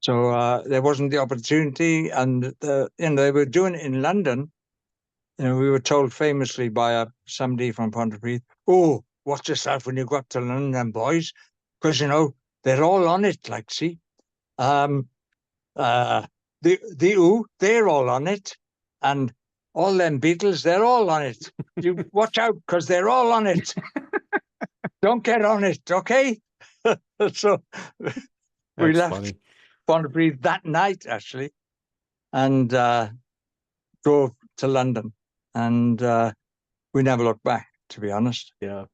So there wasn't the opportunity, and they were doing it in London. We were told famously by somebody from Pontypridd, "Oh, watch yourself when you go up to London, boys, because they're all on it. Like, see, um, the Who, they're all on it, and all them Beatles, they're all on it. You watch out, because they're all on it. Don't get on it, okay?" So we That's left funny. Pontypridd that night, actually, and drove to London, and we never looked back, to be honest. Yeah.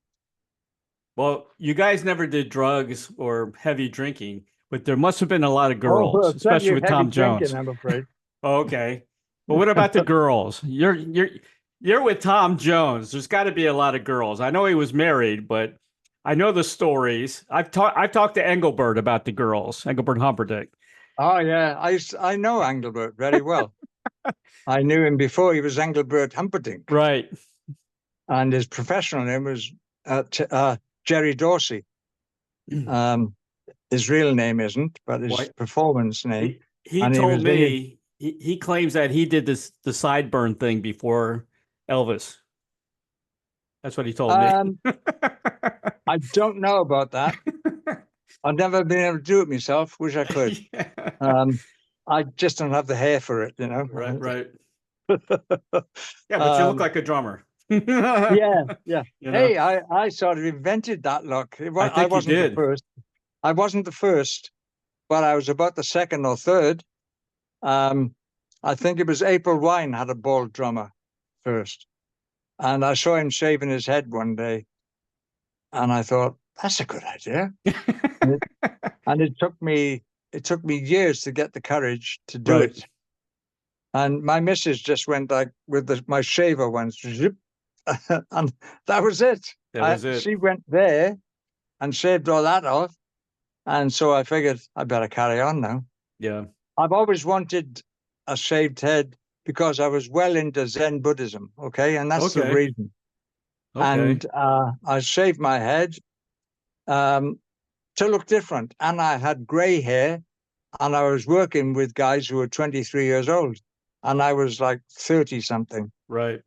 Well, you guys never did drugs or heavy drinking, but there must have been a lot of Oh, girls, plenty especially of with heavy Tom drinking, Jones. I'm afraid. Okay. But what about the girls? You're with Tom Jones. There's got to be a lot of girls. I know he was married, but I know the stories. I've talked to Engelbert about the girls, Engelbert Humperdinck. Oh, yeah. I know Engelbert very well. I knew him before he was Engelbert Humperdinck, Right. and his professional name was Jerry Dorsey. His real name isn't, but his What performance name. he And he told was in it. me he claims that he did the sideburn thing before Elvis. That's what he told me. I don't know about that. I've never been able to do it myself. Wish I could. Yeah. I just don't have the hair for it, Right, right. Yeah, but you look Um, like a drummer. yeah, yeah. You know, Hey, I sort of invented that look. I I think you wasn't the did. first. I wasn't the first, but I was about the second or third. I think it was April Wine had a bald drummer first, and I saw him shaving his head one day, and I thought that's a good idea. And it took me years to get the courage to do Right. it. And my missus just went like with my shaver once, zip, and that was it. That was it. She went there and shaved all that off. And so I figured I better carry on now. Yeah. I've always wanted a shaved head because I was well into Zen Buddhism. Okay. And that's the reason. And I shaved my head to look different. And I had gray hair, and I was working with guys who were 23 years old, and I was like 30 something. Right.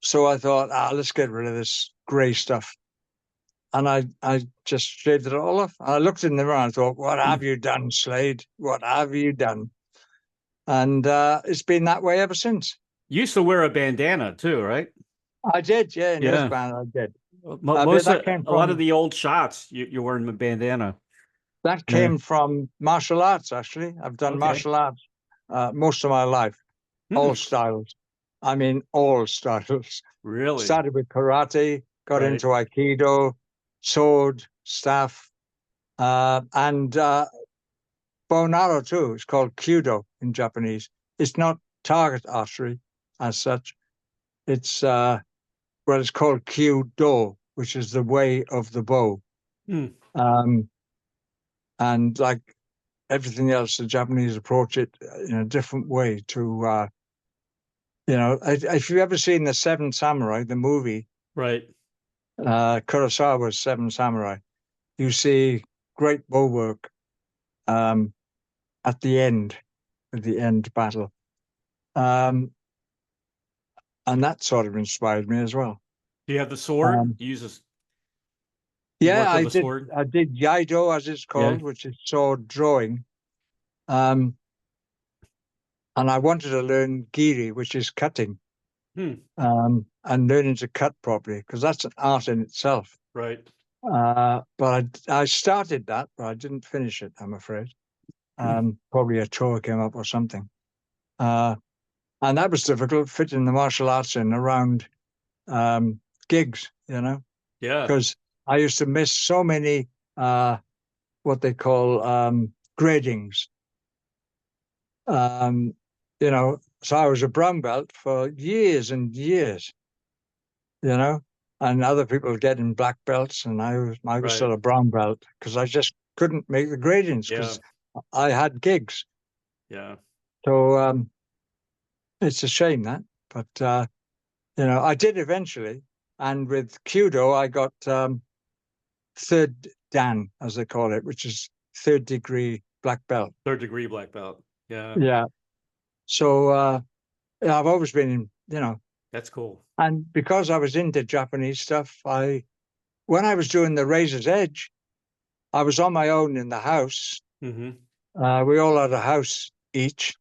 So I thought, let's get rid of this gray stuff. And I just shaved it all off. And I looked in the mirror and I thought, what have you done, Slade? What have you done? And it's been that way ever since. You used to wear a bandana too, right? I did, yeah. In Earthband, I did. A lot of the old shots, you're wearing a bandana. That came from martial arts, actually. I've done martial arts most of my life, all styles. I mean, all styles. Really? Started with karate, got into Aikido, sword, staff, and bow and arrow too. It's called Kyudo in Japanese. It's not target archery as such. It's it's called Kyudo, which is the way of the bow. And like everything else, the Japanese approach it in a different way to, if you've ever seen The Seven Samurai, the movie, right? Kurosawa's Seven Samurai, you see great bow work at the end battle. And that sort of inspired me as well. Do you have the sword? You use this? I did Yaido, as it's called, which is sword drawing. And I wanted to learn Giri, which is cutting, and learning to cut properly, because that's an art in itself. Right. But I started that, but I didn't finish it, I'm afraid. Probably a chore came up or something. And that was difficult, fitting the martial arts in around gigs, Yeah. Because I used to miss so many what they call gradings. So I was a brown belt for years and years, and other people getting black belts, and I was still a brown belt because I just couldn't make the gradings because I had gigs. Yeah. So it's a shame that, but I did eventually, and with Kyudo I got third Dan, as they call it, which is third degree black belt. Third degree black belt. Yeah. Yeah. So I've always been, That's cool. And because I was into Japanese stuff, when I was doing the Razor's Edge, I was on my own in the house. We all had a house each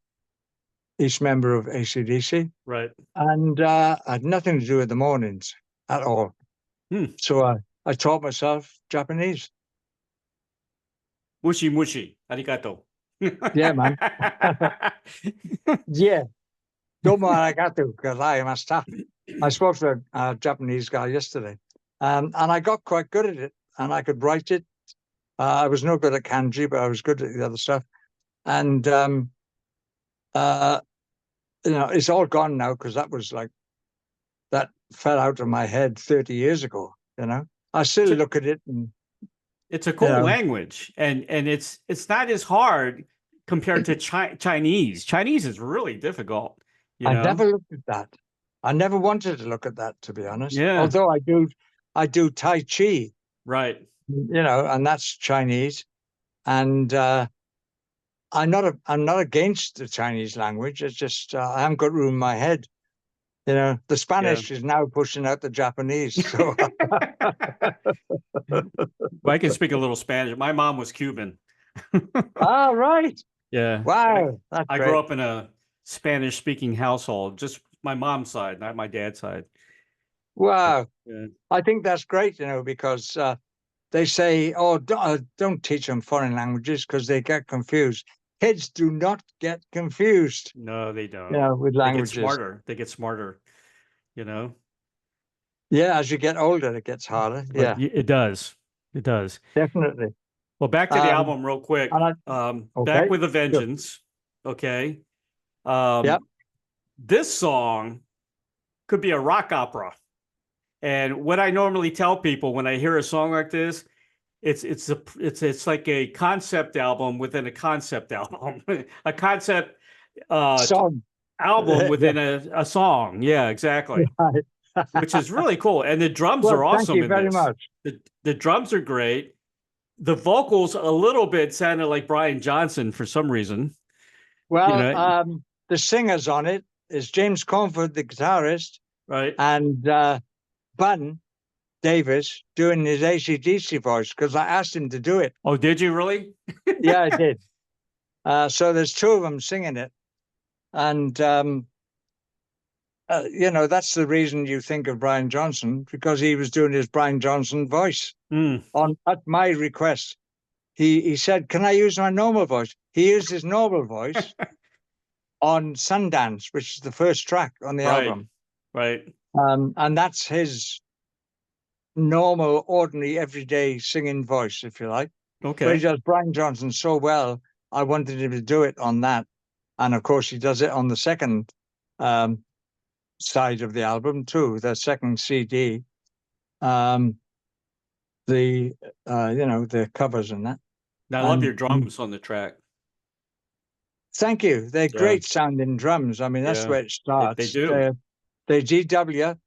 member of AC/DC. Right. And I had nothing to do with the mornings at all. So I taught myself Japanese. Mushi mushi, arigato. Yeah, man. Yeah. Domo arigato, gozaimashita. I spoke to a Japanese guy yesterday, and I got quite good at it, and I could write it. I was no good at kanji, but I was good at the other stuff. And it's all gone now because that fell out of my head 30 years ago. I still look at it, and it's a cool language, and it's not as hard compared to Chinese. Chinese is really difficult. I never looked at that. I never wanted to look at that, to be honest. Yeah. Although I do Tai Chi. Right. And that's Chinese. And I'm not against the Chinese language. It's just I haven't got room in my head. The Spanish is now pushing out the Japanese. So well, I can speak a little Spanish. My mom was Cuban. Right. Yeah. Wow. I grew up in a Spanish-speaking household, just my mom's side, not my dad's side. Wow. I think that's great, because they say, oh, don't teach them foreign languages because they get confused. Kids do not get confused. No, they don't. With languages. They get smarter, Yeah, as you get older, it gets harder. But yeah, it does. It does. Definitely. Well, back to the album real quick. Back with a Vengeance. Sure. Okay. Yep. This song could be a rock opera. And what I normally tell people when I hear a song like this, it's like a concept album within a concept album, a concept Song. album within Yeah. a song. Yeah, exactly. Which is really cool. And the drums Well, are thank awesome you in very this. much. The drums are great. The vocals a little bit sounded like Brian Johnson for some reason. Well, the singers on it is James Comfort, the guitarist, right? And Bun Davis doing his AC/DC voice, because I asked him to do it. Oh, did you really? Yeah, I did. So there's two of them singing it. And, that's the reason you think of Brian Johnson, because he was doing his Brian Johnson voice. At my request. He said, "Can I use my normal voice?" He used his normal voice on Sundance, which is the first track on the album. Right. And that's his normal, ordinary, everyday singing voice, if you like. Okay. But he does Brian Johnson so well, I wanted him to do it on that. And of course, he does it on the second side of the album too, the second CD. The covers and that. I love your drums on the track. Thank you. They're great sounding drums. I mean, that's where it starts. They do. They're GW,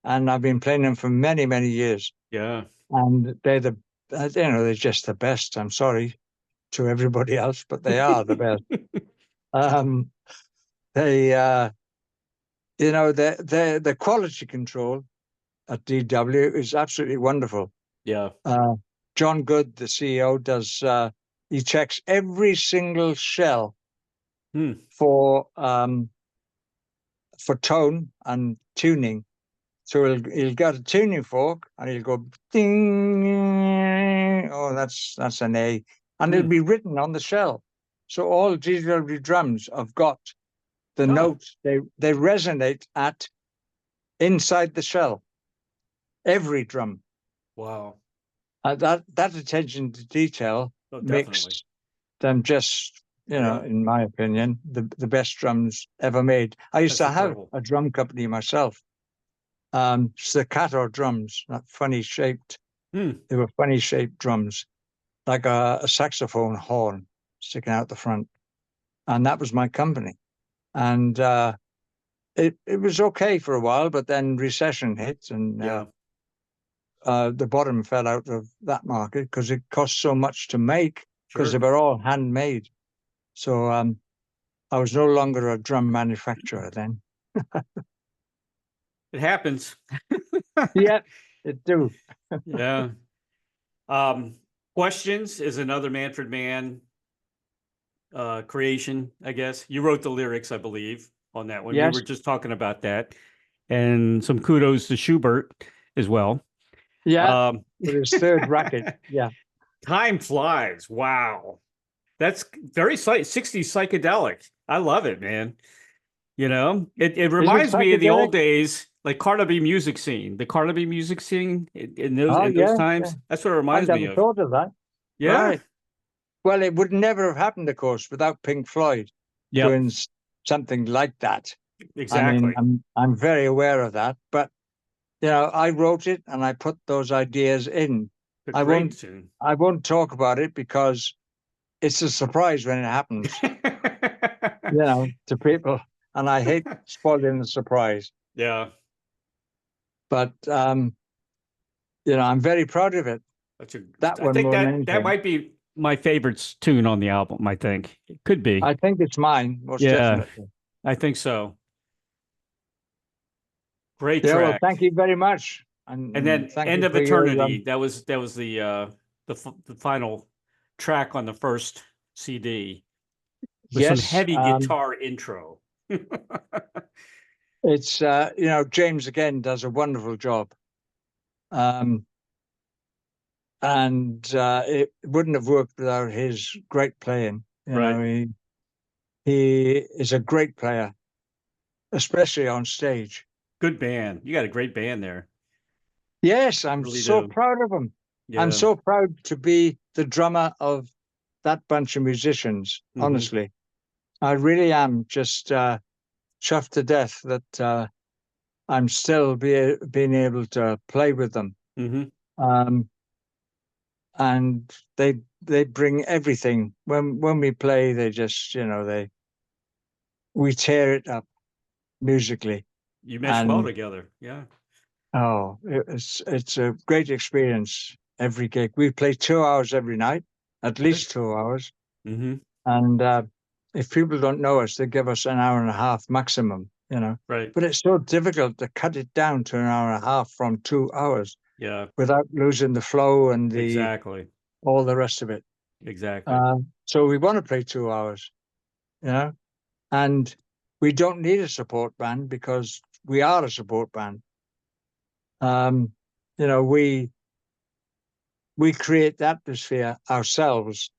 and I've been playing them for many, many years. Yeah. And they're they're just the best. I'm sorry to everybody else, but they are the best. The quality control at DW is absolutely wonderful. Yeah. John Good, the CEO, does. He checks every single shell for tone and tuning. So he'll get a tuning fork and he'll go ding. Oh, that's an A, and it'll be written on the shell. So all GW drums have got the notes. They resonate at inside the shell. Every drum. Wow. That attention to detail makes them just, in my opinion, the best drums ever made. I used to have a drum company myself. Staccato drums, that funny shaped. They were funny shaped drums, like a saxophone horn sticking out the front. And that was my company. And it was okay for a while, but then recession hit and the bottom fell out of that market because it cost so much to make, because they were all handmade. So I was no longer a drum manufacturer then. It happens. Yeah, it do. Yeah. Questions is another Manfred Mann creation, I guess. You wrote the lyrics, I believe, on that one. Yes. We were just talking about that. And some kudos to Schubert as well. Yeah, with his third racket. Yeah. Time Flies. Wow. That's very 60s psychedelic. I love it, man. It reminds me of the old days, like Carnaby music scene, the Carnaby music scene in those times. Yeah. That's what it reminds me of. I never thought of that. Yeah. Right. Well, it would never have happened, of course, without Pink Floyd doing something like that. Exactly. I mean, I'm very aware of that, but I wrote it and I put those ideas in. I won't talk about it because it's a surprise when it happens. To people, and I hate spoiling the surprise. Yeah. But I'm very proud of it. I think that might be my favorite tune on the album. I think it could be. I think it's mine, most definitely. I think so. Great track. Well, thank you very much. And then End of Eternity. That was the final track on the first CD. With some heavy guitar intro. It's James again does a wonderful job. And it wouldn't have worked without his great playing. He is a great player, especially on stage. Good band. You got a great band there. Yes, I'm really so proud of him. Yeah. I'm so proud to be the drummer of that bunch of musicians, honestly. I really am just chuffed to death that I'm still being able to play with them. And they bring everything. When we play, they just, we tear it up musically. You mesh well together. Yeah. Oh, it's a great experience every gig. We play 2 hours every night, at least 2 hours. And if people don't know us, they give us an hour and a half maximum, Right. But it's so difficult to cut it down to an hour and a half from 2 hours. Yeah. Without losing the flow and all the rest of it. Exactly. So we want to play 2 hours, and we don't need a support band because we are a support band. We create the atmosphere ourselves,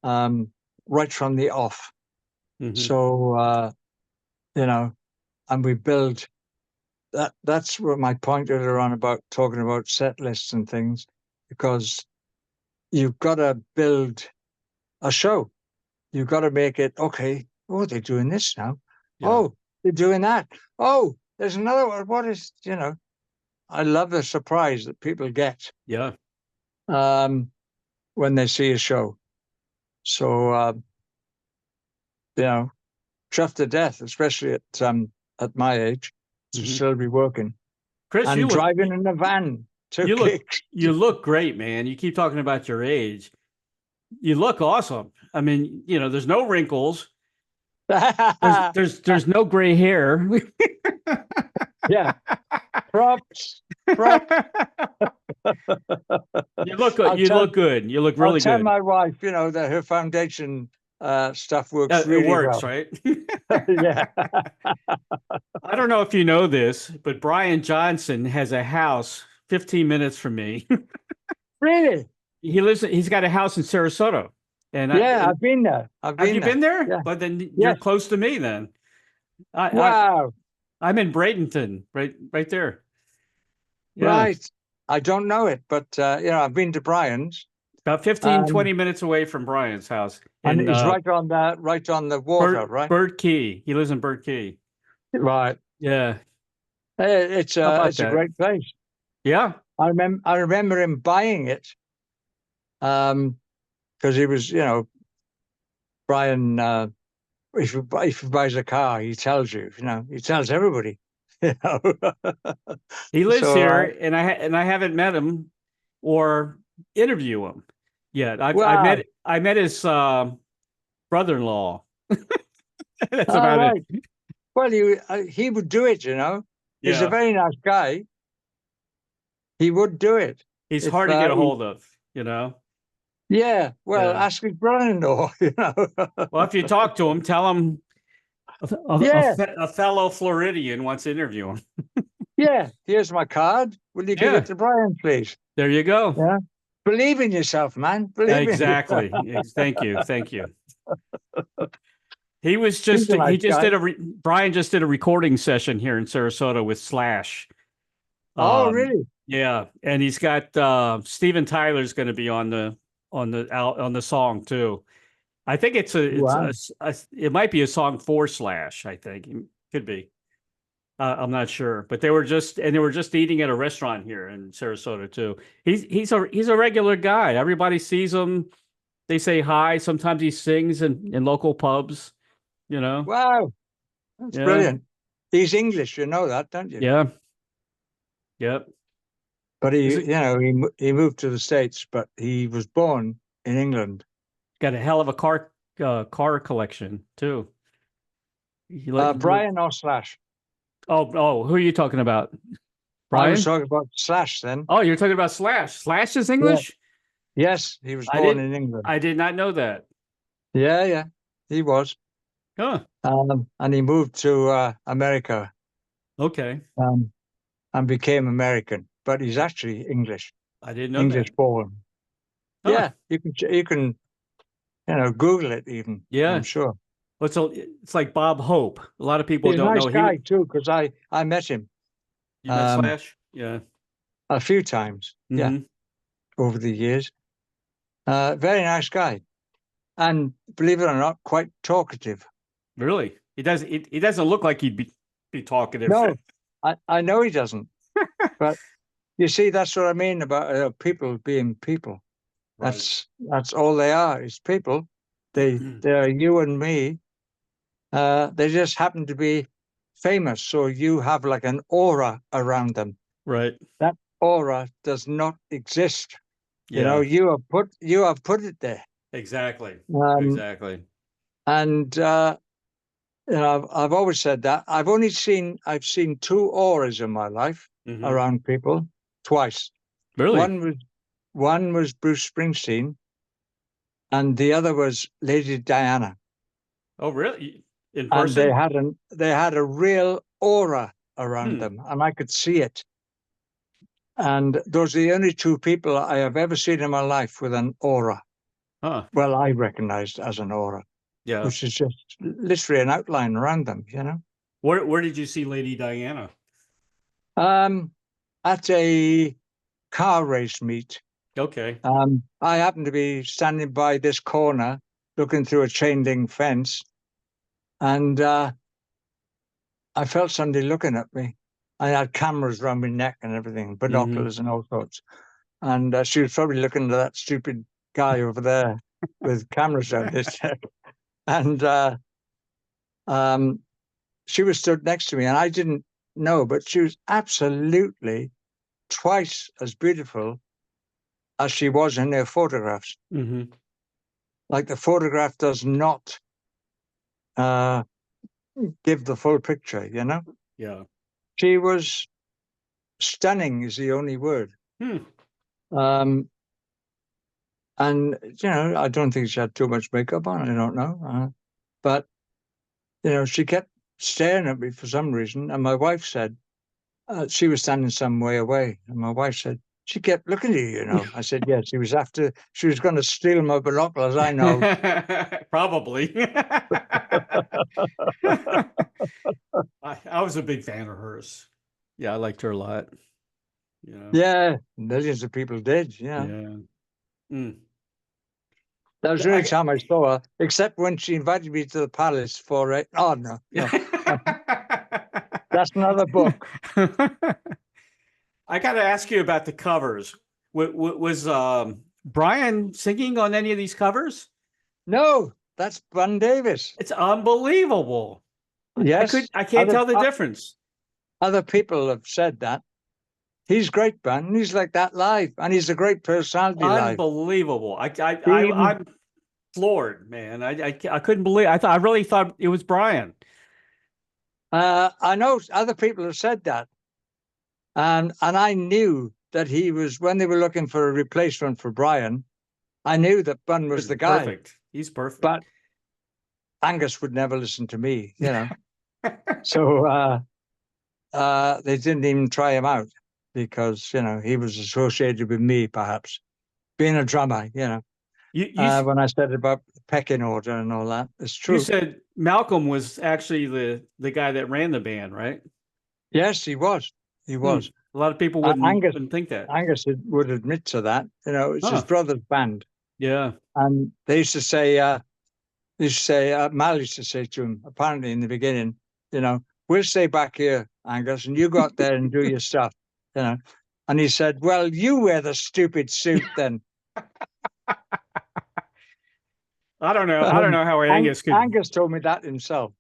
right from the off. So, and we build that. That's what my point earlier on about talking about set lists and things, because you've got to build a show. You've got to make it, okay, oh, they're doing this now. Yeah. Oh, they're doing that. Oh, there's another one. What is, I love the surprise that people get. Yeah. When they see a show. So, chuffed to death, especially at my age, to still be working. Chris, and driving in a van to gigs. You look great, man. You keep talking about your age. You look awesome. I mean, there's no wrinkles. There's no gray hair. Yeah. Props. You look good. Look good. You look really good. I'll tell my wife, that her foundation stuff works really well. It works, right? Yeah. I don't know if you know this, but Brian Johnson has a house 15 minutes from me. Really? He's got a house in Sarasota. And I've been there. Have you been there? Yeah. But then you're close to me then. Wow. I'm in Bradenton, right there. Yeah. Right. I don't know it, but I've been to Brian's. About 15, 20 minutes away from Brian's house. And it's right on the water, right? Bird Key. He lives in Bird Key. Right. Yeah. It's a great place. Yeah. I remember him buying it. Because he was, Brian, if he buys a car, he tells you, he tells everybody, He lives here, and I haven't met him or interview him yet. I met his brother-in-law. That's about it. Well, he would do it, He's a very nice guy. He would do it. He's hard to get a hold of, Yeah, well, ask his brother-in-law, Well, if you talk to him, tell him a fellow Floridian wants to interview him. Yeah, here's my card. Will you give it to Brian, please? There you go. Yeah. Believe in yourself, man. Believe exactly. Thank you. He was Brian just did a recording session here in Sarasota with Slash. Oh, really? Yeah, and he's got Steven Tyler's going to be on the song too. I think it might be a song for Slash. I think it could be. I'm not sure, but they were just eating at a restaurant here in Sarasota too. He's a regular guy. Everybody sees him. They say hi. Sometimes he sings in local pubs. Wow, that's brilliant. He's English, you know that, don't you? Yeah. Yep. But he moved to the States, but he was born in England. Got a hell of a car collection too. Brian or Slash? Oh, who are you talking about? Brian? I was talking about Slash then. Oh, you're talking about Slash. Slash is English? Yeah. Yes, he was born in England. I did not know that. Yeah, he was. Huh. And he moved to America. Okay. And became American, but he's actually English. I didn't know English that. born. Huh. Yeah, you can Google it even. Yeah, I'm sure. Well, it's like Bob Hope. A lot of people don't know. He's a nice guy too, because I met him. You met Slash? Yeah. A few times. Mm-hmm. Yeah. Over the years. Very nice guy. And believe it or not, quite talkative. Really? He doesn't look like he'd be talkative. No. I know he doesn't. But you see, that's what I mean about people being people. Right. That's all they are, is people. They're you and me. They just happen to be famous, so you have like an aura around them. Right. That aura does not exist. Yeah. You have put it there. Exactly. Um, Exactly. and I've always said that. I've seen two auras in my life around people twice. Really? One was Bruce Springsteen, and the other was Lady Diana. Oh, really? In And person? they had a real aura around them, and I could see it. And those are the only two people I have ever seen in my life with an aura. Huh. Well, I recognized as an aura, Yeah. which is just literally an outline around them, Where did you see Lady Diana? At a car race meet. Okay. I happened to be standing by this corner looking through a chain link fence, and I felt somebody looking at me. I had cameras around my neck and everything, binoculars and all sorts. And she was probably looking at that stupid guy over there with cameras around his neck. And she was stood next to me, and I didn't know, but she was absolutely twice as beautiful as she was in her photographs. Like the photograph does not give the full picture, Yeah. She was stunning is the only word. And I don't think she had too much makeup on. I don't know, but she kept staring at me for some reason. And my wife said she was standing some way away, and my wife said she kept looking at you. I said yes. She was going to steal my binoculars. I know. Probably. I was a big fan of hers. Yeah, I liked her a lot. Yeah, millions of people did. Yeah. That was the only time I saw her, except when she invited me to the palace for it. Oh no. That's another book. I got to ask you about the covers. Was Brian singing on any of these covers? No, that's Bun Davis. It's unbelievable. Yes, I can't tell the difference. Other people have said that. He's great, Bun. He's like that live, and he's a great personality live. Unbelievable. I'm floored, man. I couldn't believe. I really thought it was Brian. I know other people have said that, and I knew that he was, when they were looking for a replacement for Brian. I knew that Bun was the guy. Perfect. He's perfect. But Angus would never listen to me, So they didn't even try him out because he was associated with me, perhaps being a drummer. When I said about pecking order and all that, it's true. You said Malcolm was actually the guy that ran the band, right? Yes, he was. He was. A lot of people wouldn't think that. Angus would admit to that. It's his brother's band. Yeah. And they used to say, Mal used to say to him, apparently in the beginning, we'll stay back here, Angus, and you go out there and do your stuff, And he said, well, you wear the stupid suit then. I don't know how Angus could. Angus told me that himself.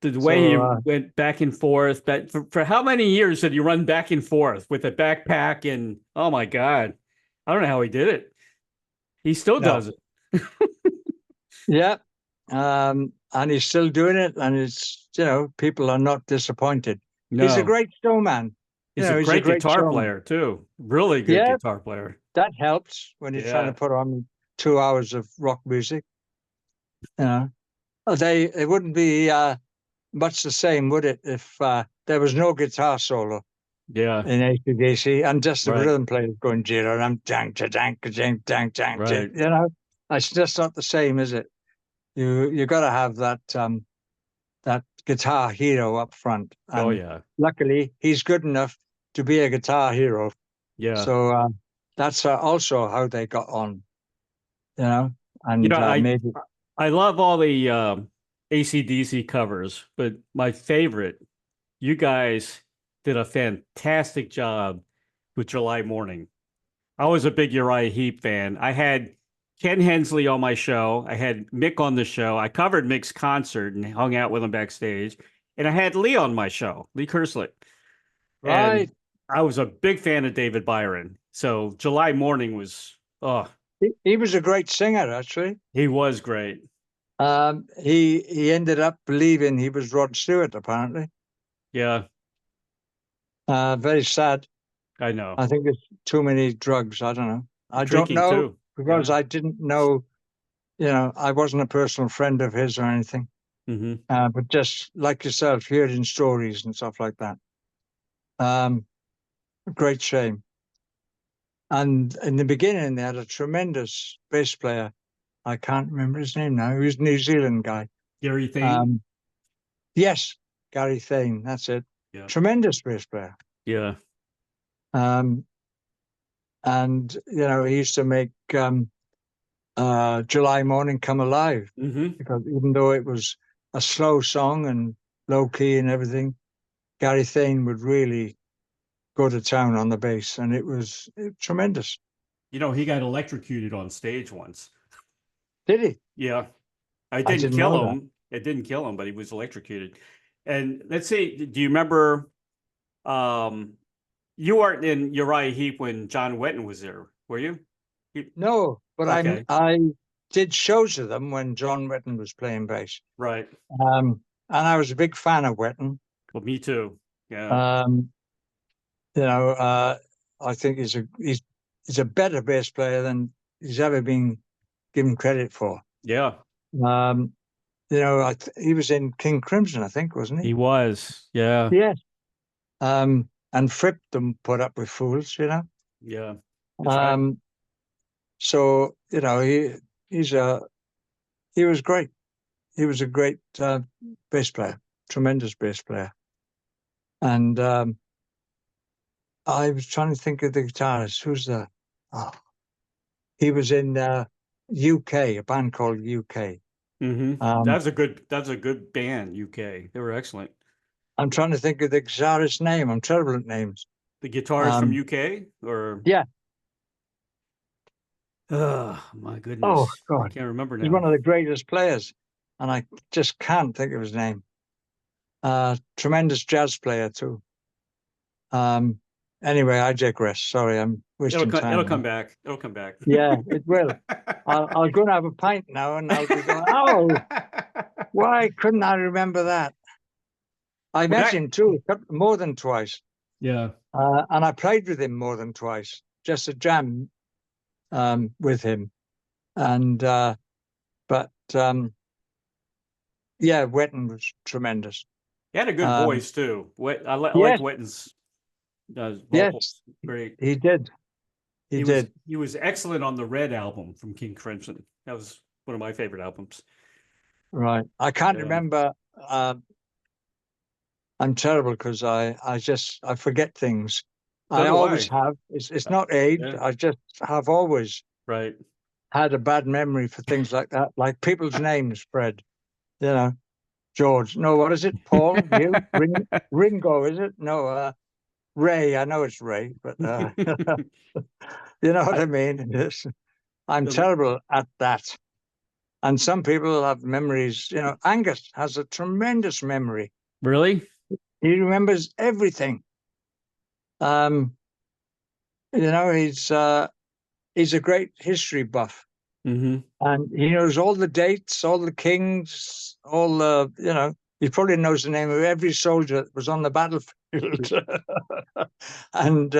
The way he went back and forth, but for how many years did he run back and forth with a backpack? And oh my God, I don't know how he did it. He still does it. Yeah. And he's still doing it. And it's, people are not disappointed. No. He's a great showman. He's a great guitar player too. Really good guitar player. That helps when you're trying to put on 2 hours of rock music. It wouldn't be much the same, would it, if there was no guitar solo? Yeah. In AC/DC, and just the rhythm players going jiro and dang dang dang dang dang. It's just not the same, is it? You got to have that guitar hero up front. And luckily, he's good enough to be a guitar hero. Yeah. So that's also how they got on. And maybe I love all the AC/DC covers, but my favorite, you guys did a fantastic job with July Morning. I was a big Uriah Heep fan. I had Ken Hensley on my show. I had Mick on the show. I covered Mick's concert and hung out with him backstage. And I had Lee on my show, Lee Kerslick. Right. And I was a big fan of David Byron. So July Morning was, oh, He was a great singer, actually. he was great. He ended up believing he was Rod Stewart, apparently. Yeah, Very sad. I know. I think it's too many drugs. I don't know. I don't Drinking know too. because Yeah. I didn't know, I wasn't a personal friend of his or anything. But just like yourself, hearing stories and stuff like that. Great shame. And in the beginning, they had a tremendous bass player. I can't remember his name now. He was a New Zealand guy. Gary Thane. Yes, Gary Thane. That's it. Yeah. Tremendous bass player. Yeah. And he used to make July Morning come alive, because even though it was a slow song and low key and everything, Gary Thane would really go to town on the bass, and it was tremendous. He got electrocuted on stage once. Did he? Yeah. I didn't kill him. It didn't kill him, but he was electrocuted. And let's see, do you remember, you weren't in Uriah Heep when John Wetton was there, were you? No, but okay. I did shows of them when John Wetton was playing bass. Right. And I was a big fan of Wetton. Well, me too. Yeah. I think he's a better bass player than he's ever been given credit for. Yeah. He was in King Crimson, I think, wasn't he? He was. Yeah. Yes. And Fripp them put up with fools, Yeah. Right. So he was great. He was a great bass player, tremendous bass player. And I was trying to think of the guitarist. Who's the? Oh, he was in UK, a band called UK. That's a good band, UK. They were excellent. I'm trying to think of the guitarist's name. I'm terrible at names. The guitarist from UK, or yeah. Oh my goodness! Oh God, I can't remember now. He's one of the greatest players, and I just can't think of his name. Tremendous jazz player too. Anyway, I digress. Sorry, I'm wasting time. It'll come back. It'll come back. Yeah, it will. I'll go and have a pint now, and I'll be going, oh, why couldn't I remember that? I met him too, more than twice. Yeah. And I played with him more than twice, just a jam with him. And, yeah, Wetton was tremendous. He had a good voice too. I like Wetton's vocals. Yes, great. He did. He was excellent on the Red album from King Crimson. That was one of my favorite albums. Right. I can't remember. I'm terrible because I forget things. I always have. It's not age. Yeah. I just have always had a bad memory for things like that, like people's names, Fred. George. No, what is it? Paul? You? Ringo, is it? No, Ray. I know it's Ray, but you know what I mean? I'm terrible at that. And some people have memories. Angus has a tremendous memory. Really? He remembers everything. He's a great history buff. And he knows all the dates, all the kings, all the, he probably knows the name of every soldier that was on the battlefield. And,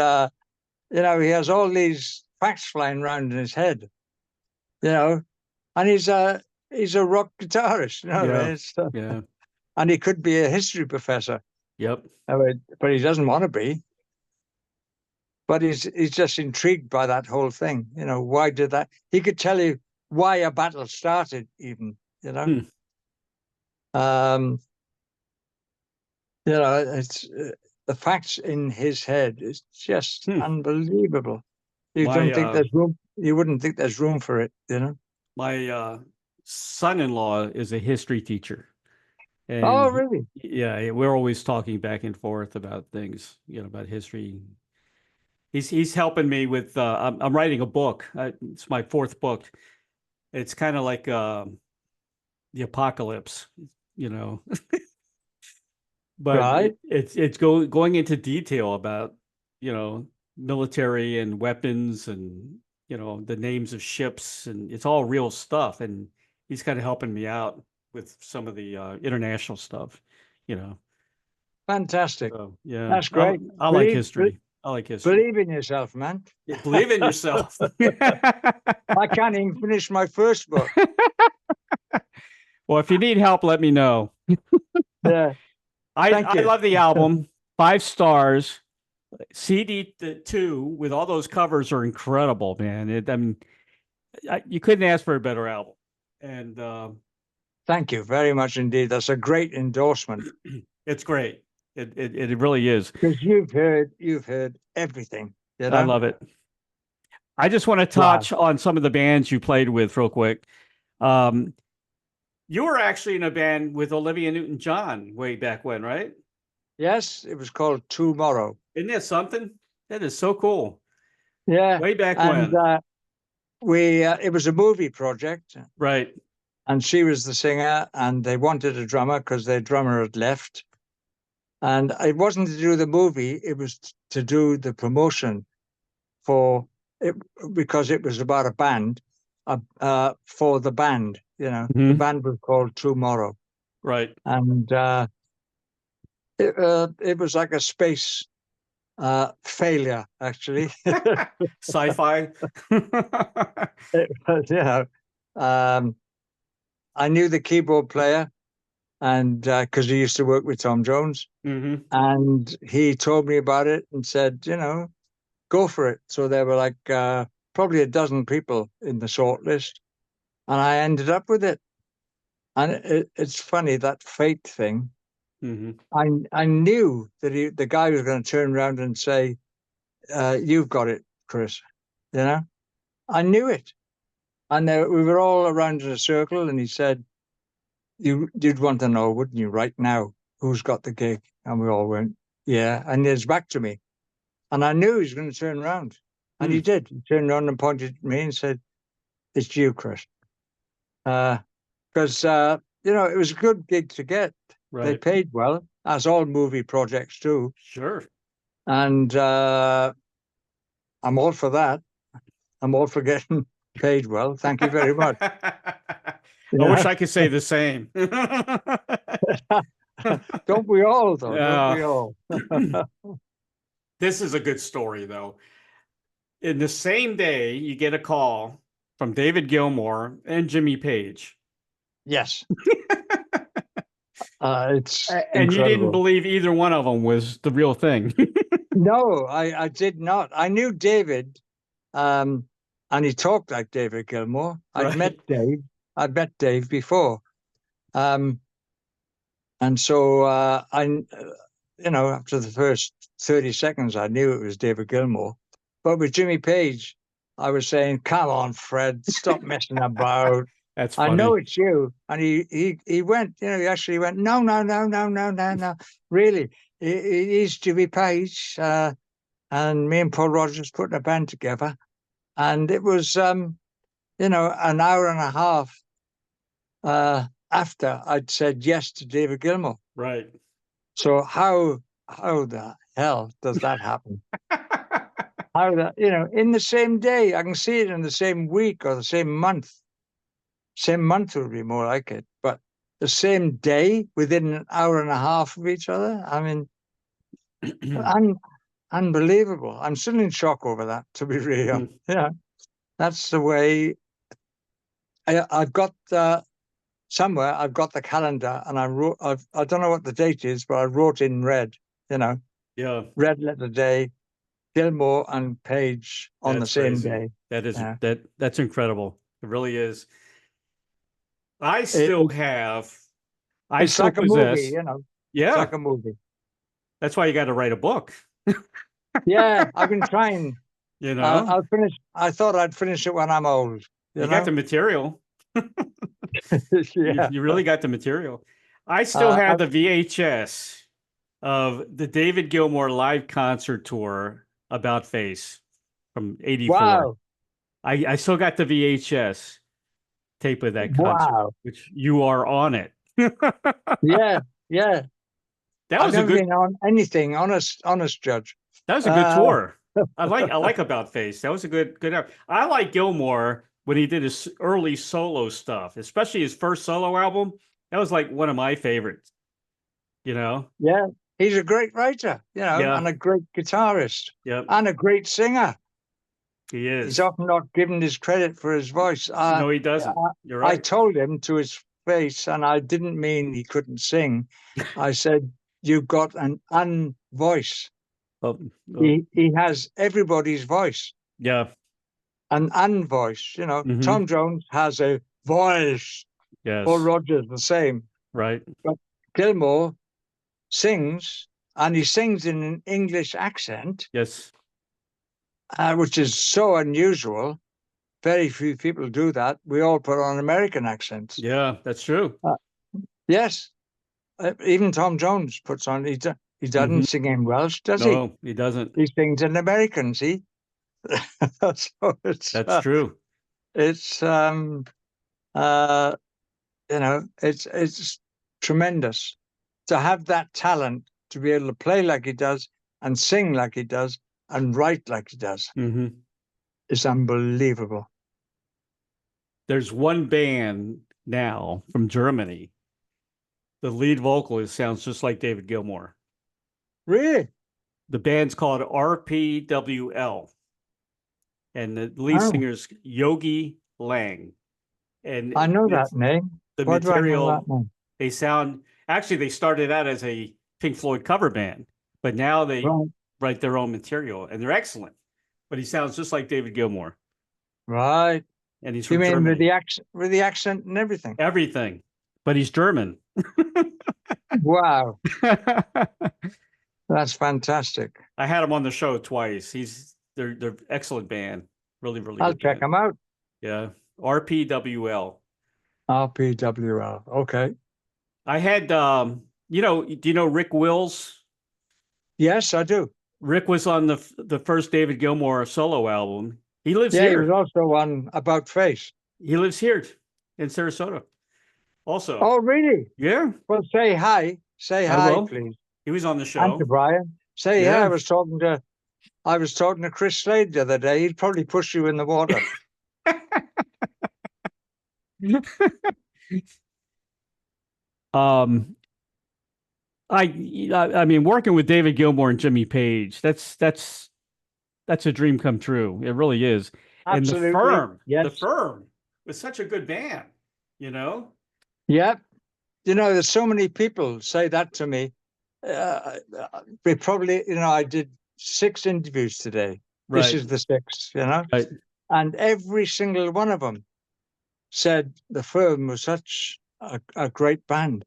he has all these facts flying around in his head, and he's a rock guitarist, yeah. And he could be a history professor. Yep. But he doesn't want to be. But he's just intrigued by that whole thing. Why did that? He could tell you why a battle started, even. It's the facts in his head is just unbelievable. You don't think there's room. You wouldn't think there's room for it. My son-in-law is a history teacher, Oh, And really? yeah, we're always talking back and forth about things, about history. He's helping me with. I'm writing a book. It's my fourth book. It's kind of like the apocalypse, you know, but Right. it's going into detail about military and weapons and the names of ships, and it's all real stuff. And he's kind of helping me out with some of the international stuff, you know. Fantastic. So yeah, That's great. I like history. I like history. Believe in yourself, man. Yeah, believe in yourself. I can't even finish my first book. Well, if you need help, let me know. Yeah. Thank I you. love the album. 5 stars. CD two with all those covers are incredible, man. I mean, you couldn't ask for a better album. And Thank you very much indeed. That's a great endorsement. it's great. It really is. Because you've heard everything, I love it. I just want to Wow. touch on some of the bands you played with real quick. Um, you were actually in a band with Olivia Newton-John way back when, right? Yes, it was called Tomorrow. Isn't that something? That is so cool. Yeah. Way back And when. it was a movie project, Right. and she was the singer, and they wanted a drummer because their drummer had left. And it wasn't to do the movie, it was to do the promotion for it, because it was about a band, for the band. The band was called Tomorrow. Right. And it was like a space failure, actually. Sci-fi. Um, I knew the keyboard player, and because he used to work with Tom Jones, and he told me about it and said, go for it. So there were like probably a dozen people in the shortlist, and I ended up with it. And it's funny, that fate thing. I knew that the guy was going to turn around and say, "You've got it, Chris." I knew it. And we were all around in a circle, and he said, "You'd want to know, wouldn't you, right now, who's got the gig?" And we all went, "Yeah." And he's back to me, and I knew he was going to turn around, and he did. He turned around and pointed at me and said, "It's you, Chris." Because it was a good gig to get. Right. They paid well, as all movie projects do. Sure. And I'm all for that. I'm all for getting paid well. Thank you very much. I wish I could say the same. Don't we all, though? Don't we all? This is a good story, though. In the same day, you get a call from David Gilmour and Jimmy Page. Yes. It's and incredible. You didn't believe either one of them was the real thing. No, I did not. I knew David, and he talked like David Gilmour. I'd met Dave before. And so after the first 30 seconds, I knew it was David Gilmour. But with Jimmy Page, I was saying, "Come on, Fred, stop messing about." That's funny. I know it's you. And he went, he actually went, "No. Really, he's Jimmy Page." And me and Paul Rogers put a band together. And it was, an hour and a half after I'd said yes to David Gilmour. Right. So how the hell does that happen? How that, in the same day, I can see it in the same week or the same month. Same month would be more like it, but the same day within an hour and a half of each other. I mean, unbelievable. I'm still in shock over that, to be real. That's the way. I've got somewhere. I've got the calendar, and I don't know what the date is, but I wrote in red. Red letter day, Gilmour and Page on the same day. That is that's incredible. It really is. I still have. It's like a movie, Yeah, it's like a movie. That's why you got to write a book. Yeah, I've been trying. I'll finish. I thought I'd finish it when I'm old. You got the material. Yeah. You really got the material. I still have the VHS of the David Gilmour live concert tour About Face from '84. Wow. I still got the VHS tape of that concert, Wow. which you are on it. Yeah, yeah. That I've was a never good. been on anything, honest, Judge. That was a good tour. I like About Face. That was a good. I like Gilmour when he did his early solo stuff, especially his first solo album. That was like one of my favorites. You know. Yeah, he's a great writer, you know, Yeah. and a great guitarist. Yep. And a great singer. He is. He's often not given his credit for his voice. No, he doesn't. You're right. I told him to his face, and I didn't mean he couldn't sing. I said, "You've got an voice." He has everybody's voice. Yeah. An voice, you know. Tom Jones has a voice. Yes. Paul Rodgers the same. Right. But Gilmour sings, and he sings in an English accent. Yes. Which is so unusual. Very few people do that. We all put on American accents. Yeah, that's true. Yes. Even Tom Jones puts on, he doesn't sing in Welsh, does he? No, he doesn't. He sings in American, see? So that's true. It's, you know, it's tremendous to have that talent, to be able to play like he does and sing like he does and write like he does. It's unbelievable. There's one band now from Germany. The lead vocalist sounds just like David Gilmour. Really? The band's called RPWL. And the lead singer's Yogi Lang. And I know that name. The Why material, do I know that name? They sound, actually, they started out as a Pink Floyd cover band, but now they write their own material, and they're excellent. But he sounds just like David Gilmour. Right. And he's from Germany. Germany. With the accent and everything? Everything. But he's German. Wow. That's fantastic. I had him on the show twice. They're excellent band. Really, really I'll good check band. them out. Yeah. RPWL. RPWL. Okay. I had you know, do you know Rick Wills? Yes, I do. Rick was on the first David Gilmour solo album. He lives here. He was also on About Face. He lives here in Sarasota. Also. Oh, really? Yeah. Well, say hi. Say hi, please. He was on the show. And to Brian. Say yeah. I was talking to Chris Slade the other day. He'd probably push you in the water. I mean, working with David Gilmour and Jimmy Page, that's a dream come true. It really is. Absolutely. And the Firm, yes. the Firm was such a good band, you know? Yeah. You know, there's so many people say that to me. We probably, you know, I did 6 interviews today. Right. This is the 6th, you know? Right. And every single one of them said the Firm was such a great band.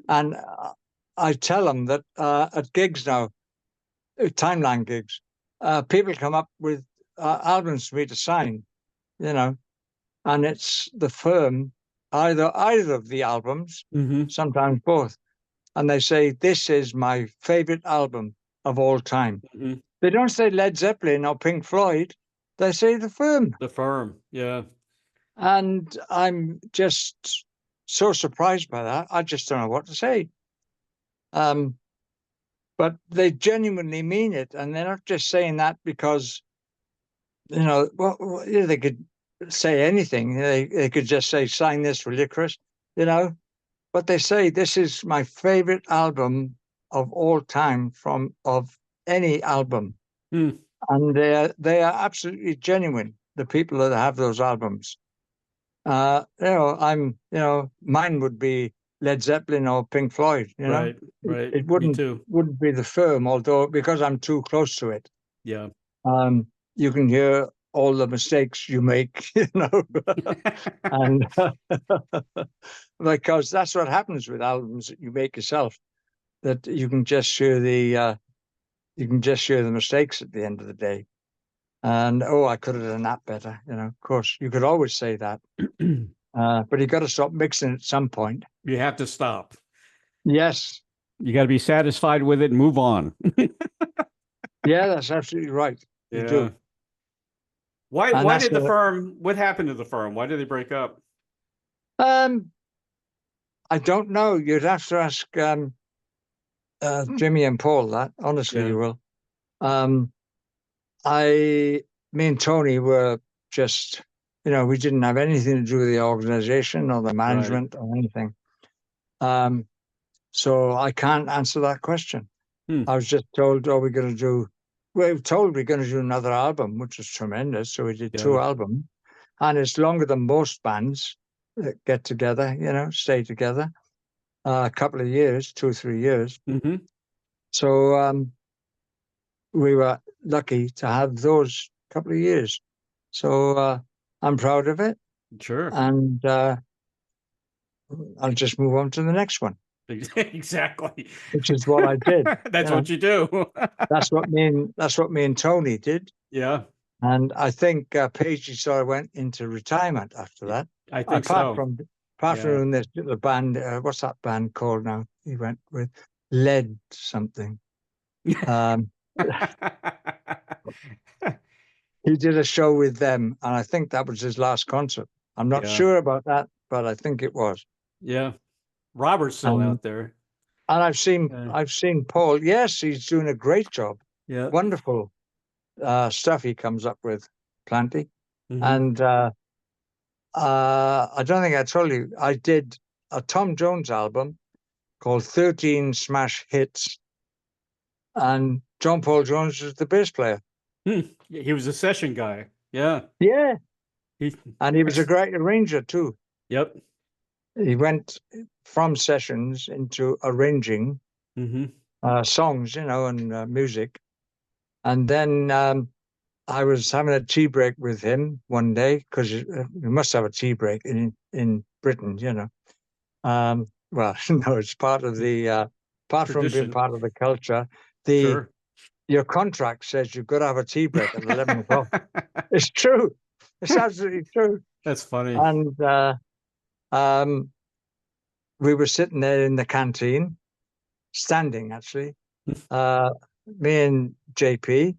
And I tell them that at gigs now, Timeline gigs, people come up with albums for me to sign, you know, and it's the Firm, either of the albums, sometimes both. And they say, this is my favorite album of all time. They don't say Led Zeppelin or Pink Floyd. They say the Firm. The Firm, yeah. And I'm just so surprised by that. I just don't know what to say. But they genuinely mean it. And they're not just saying that because, you know, well, they could say anything. They could just say, sign this, will you, Chris? You know? But they say, this is my favorite album of all time of any album. And they are absolutely genuine, the people that have those albums. You know, mine would be Led Zeppelin or Pink Floyd, you know? Right. It wouldn't be the Firm, although because I'm too close to it. Yeah. You can hear all the mistakes you make, you know, and because that's what happens with albums that you make yourself, that you can just hear the mistakes at the end of the day. And I could have done that better, you know. Of course, you could always say that, but you got to stop mixing at some point. You have to stop. Yes. You got to be satisfied with it and move on. Yeah, that's absolutely right. You do. Why did the firm, what happened to the firm? Why did they break up? I don't know. You'd have to ask Jimmy and Paul that. Honestly, you will. Me and Tony were just, we didn't have anything to do with the organization or the management or anything. So I can't answer that question. I was just told, we were going to do another album, which was tremendous. So we did 2 albums, and it's longer than most bands that get together, stay together. A couple of years, 2 or 3 years. So we were lucky to have those couple of years. So I'm proud of it. Sure. And I'll just move on to the next one. Exactly. Which is what I did. That's what you do. That's what me and Tony did. Yeah. And I think Pagey sort of went into retirement after that. I think apart from this the band, what's that band called now? He went with Lead something. He did a show with them, and I think that was his last concert. I'm not sure about that, but I think it was. Yeah. Robert's still out there. And I've seen Paul. Yes, he's doing a great job. Yeah. Wonderful stuff he comes up with, plenty. And I don't think I told you, I did a Tom Jones album called 13 Smash Hits. And John Paul Jones was the bass player. He was a session guy. Yeah. Yeah. And he was a great arranger too. Yep. He went from sessions into arranging songs, and music. And then I was having a tea break with him one day, because you must have a tea break in Britain, Well, no, it's part of the apart Tradition. From being part of the culture. Your contract says you've got to have a tea break at 11 o'clock. It's true. It's absolutely true. That's funny. And we were sitting there in the canteen, standing actually, me and JP,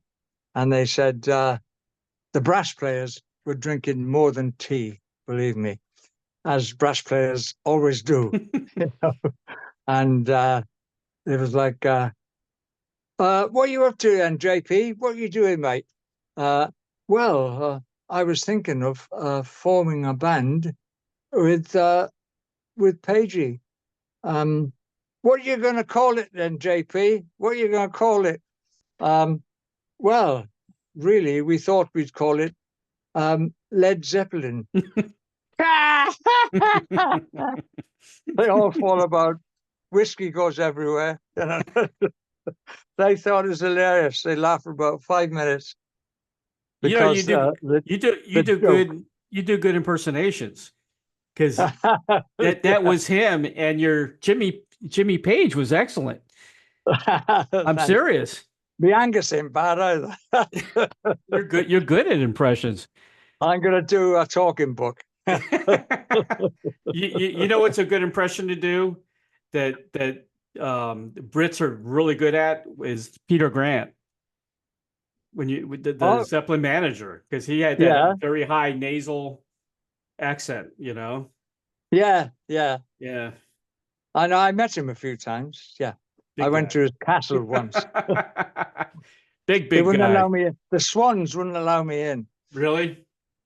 and they said the brass players were drinking more than tea, believe me, as brass players always do. And it was like, what are you up to then, JP? What are you doing, mate? Well, I was thinking of forming a band with Pagey. What are you going to call it then, JP? What are you going to call it? Well, really, we thought we'd call it Led Zeppelin. They all fall about. Whiskey goes everywhere. They thought it was hilarious. They laughed for about 5 minutes. Because you do good impersonations, because that was him, and your Jimmy Page was excellent. I'm serious. The Angus ain't bad either. You're good at impressions. I'm gonna do a talking book. You know what's a good impression to do that Brits are really good at is Peter Grant. When the Zeppelin manager, because he had that very high nasal accent, Yeah. Yeah. I know. I met him a few times. Yeah. I went to his castle once. big they wouldn't guy. allow me in. The swans wouldn't allow me in. Really?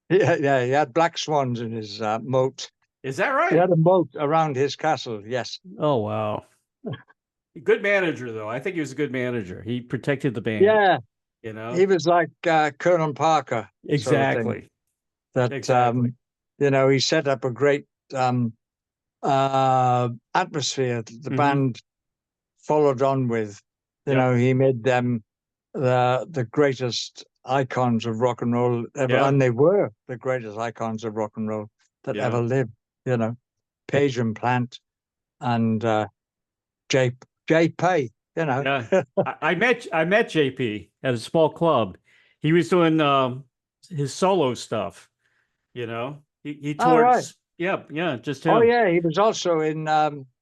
Yeah. He had black swans in his moat. Is that right? He had a moat around his castle. Yes. Oh wow. Good manager, though. I think he was a good manager. He protected the band. Yeah. He was like Colonel Parker. Exactly. Sort of that he set up a great atmosphere that the band followed on with. He made them the greatest icons of rock and roll ever, and they were the greatest icons of rock and roll that ever lived. Page and Plant and JP. Yeah. I met JP at a small club. He was doing his solo stuff. He toured. Right. Yeah, just him. Oh yeah, he was also in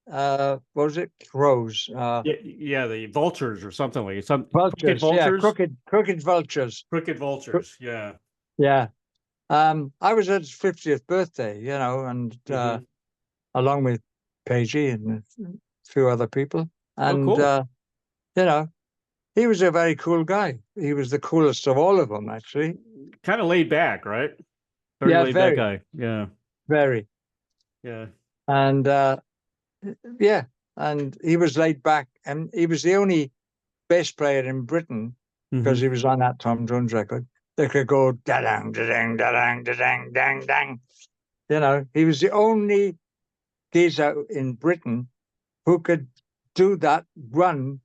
what was it? Crows. Yeah, the vultures or something like it. Some Vultures. vultures. Yeah, crooked vultures. Crooked vultures. Yeah. Yeah. I was at his 50th birthday, and along with Paigey and a few other people. And, cool. He was a very cool guy. He was the coolest of all of them, actually. Kind of laid back, right? Very laid back guy. Yeah. Very. Yeah. And yeah, and he was laid back, and he was the only bass player in Britain, because he was on that Tom Jones record, that could go da-dang, da-dang, da-dang, da-dang, dang, dang. He was the only geezer in Britain who could do that run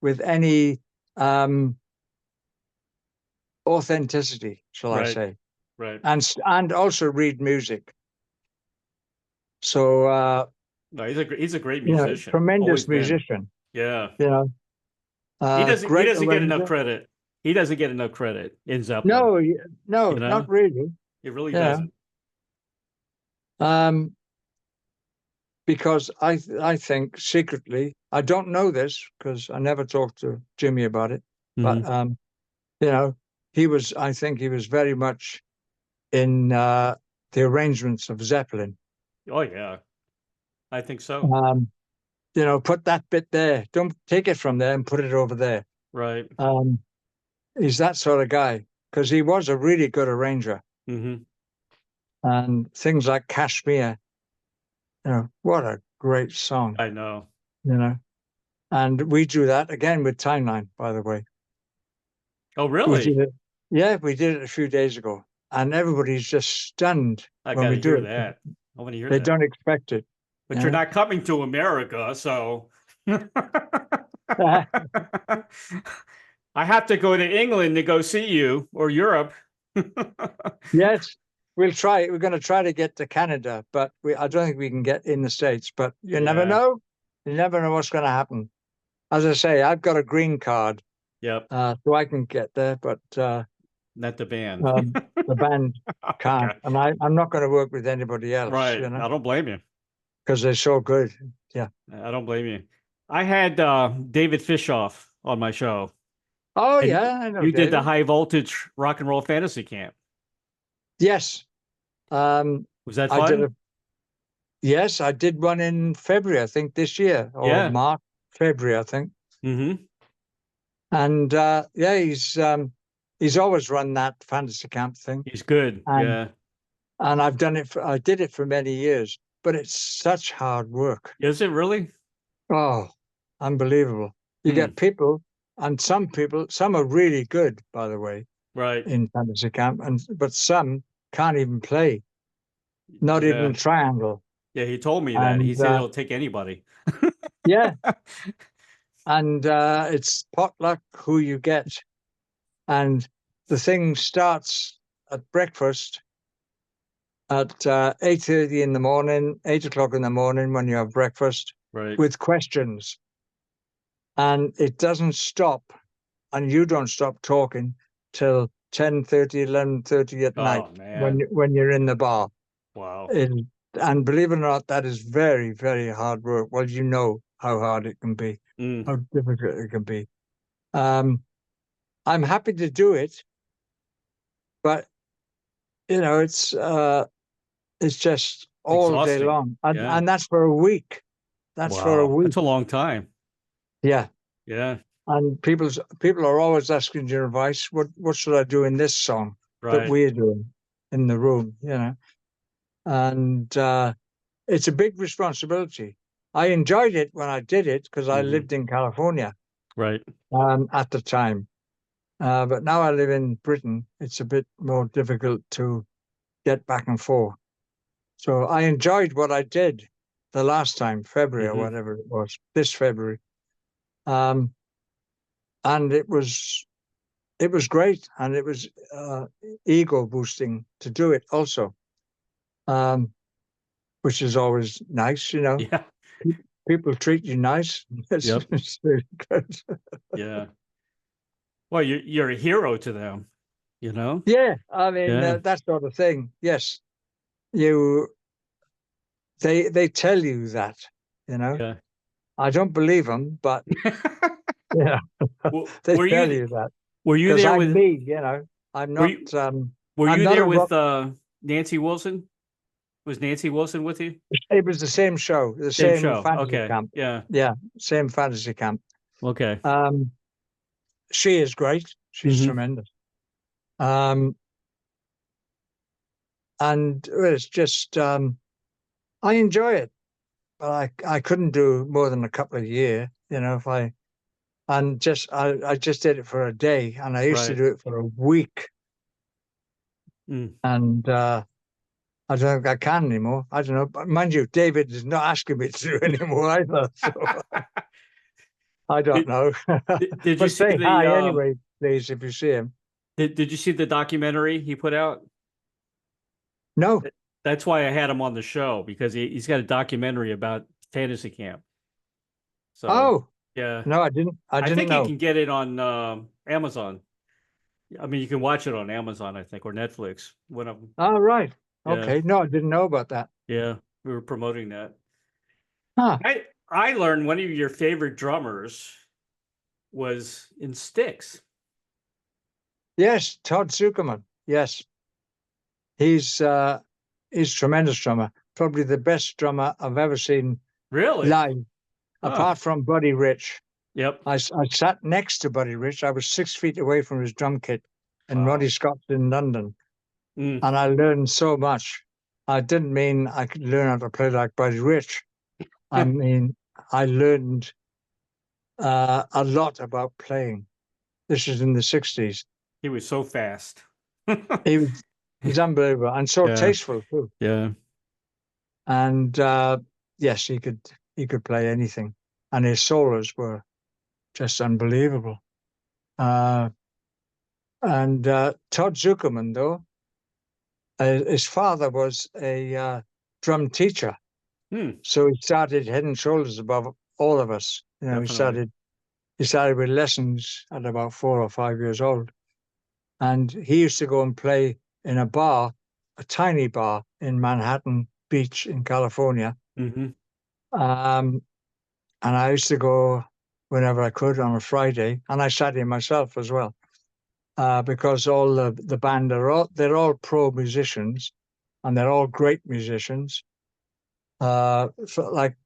with any authenticity, shall I say. Right. And also read music. So no, he's a great musician. Tremendous musician. Yeah. He doesn't get enough credit. He doesn't get enough credit in Zeppelin. No, not really. It really doesn't. Because I think secretly, I don't know this because I never talked to Jimmy about it, but I think he was very much in the arrangements of Zeppelin. Oh yeah, I think so. Put that bit there. Don't take it from there and put it over there. Right. He's that sort of guy, because he was a really good arranger. And things like Kashmir, what a great song. I know. And we do that again with Timeline, by the way. Oh, really? We did it a few days ago, and everybody's just stunned when we do that. I want to hear they that. don't expect it. But you're not coming to America, so I have to go to England to go see you, or Europe. Yes, we'll try. We're going to try to get to Canada, but I don't think we can get in the States. But you never know. You never know what's going to happen. As I say, I've got a green card. Yep. So I can get there, but not the band. The band can't, and I'm not going to work with anybody else. Right. I don't blame you. Because they're so good. Yeah. I don't blame you. I had David Fishoff on my show. Oh, yeah. I know you David. did the High Voltage Rock and Roll Fantasy Camp. Yes. Was that fun? Yes, I did one in February, I think, this year. Or March, February, I think. And he's always run that fantasy camp thing. He's good. And I've done it. I did it for many years, but it's such hard work. Is it really? Oh, unbelievable. You get people, and some are really good, by the way, right, in fantasy camp, but some can't even play, not even triangle. Yeah, he told me that. He said it'll take anybody. Yeah. And it's potluck who you get. And the thing starts at breakfast at 8:30 in the morning, 8 o'clock in the morning when you have breakfast, with questions. And it doesn't stop, and you don't stop talking till 10:30, 11:30 at night, man. when you're in the bar. Wow. And believe it or not, that is very, very hard work. Well, you know how hard it can be, how difficult it can be. I'm happy to do it, but it's just all day long, and that's for a week. That's for a week. That's a long time. Yeah. Yeah. And people are always asking your advice. What should I do in this song that we're doing in the room? And it's a big responsibility. I enjoyed it when I did it because I lived in California, at the time. But now I live in Britain. It's a bit more difficult to get back and forth. So I enjoyed what I did the last time, February or whatever it was, this February. And it was great, and it was ego boosting to do it also, which is always nice, Yeah. People treat you nice. It's really good. Yeah. Well, you're a hero to them, Yeah, I mean that sort of thing. Yes, they tell you that, you know. Yeah. I don't believe them, but yeah, they tell you that. Were you there with me? You know, I'm not. Were I'm you not there with Nancy Wilson? Was Nancy Wilson with you? It was the same show, the Same same show. fantasy Okay. camp. Yeah. Yeah, same fantasy camp. Okay. She is great. She's tremendous. And it's just I enjoy it, but I couldn't do more than a couple of years, you know, I just did it for a day, and I used to do it for a week. And I don't think I can anymore. I don't know. But mind you, David is not asking me to do anymore either. So I don't know. Did you see say the hi anyway, please, if you see him. Did you see the documentary he put out? No. That's why I had him on the show, because he's got a documentary about fantasy camp. So yeah. No, I didn't think know. you can get it on Amazon. I mean, you can watch it on Amazon, I think, or Netflix. One of them. Oh, right. Yeah. Okay. No, I didn't know about that. Yeah, we were promoting that. Huh. I learned one of your favorite drummers was in Styx. Yes, Todd Zuckerman. Yes. He's a tremendous drummer. Probably the best drummer I've ever seen live, apart from Buddy Rich. Yep. I sat next to Buddy Rich. I was 6 feet away from his drum kit in Roddy Scott's in London. And I learned so much. I didn't mean I could learn how to play like Buddy Rich. I mean, I learned a lot about playing. This is in the 60s. He was so fast. He's unbelievable, and so tasteful too. Yeah. And yes, he could play anything, and his solos were just unbelievable. And Todd Zuckerman, though, his father was a drum teacher, so he started head and shoulders above all of us. You know, he started with lessons at about 4 or 5 years old, and he used to go and play in a bar, a tiny bar in Manhattan Beach in California. And I used to go whenever I could on a Friday, and I sat in myself as well, because all the band they're all pro musicians, and they're all great musicians. Like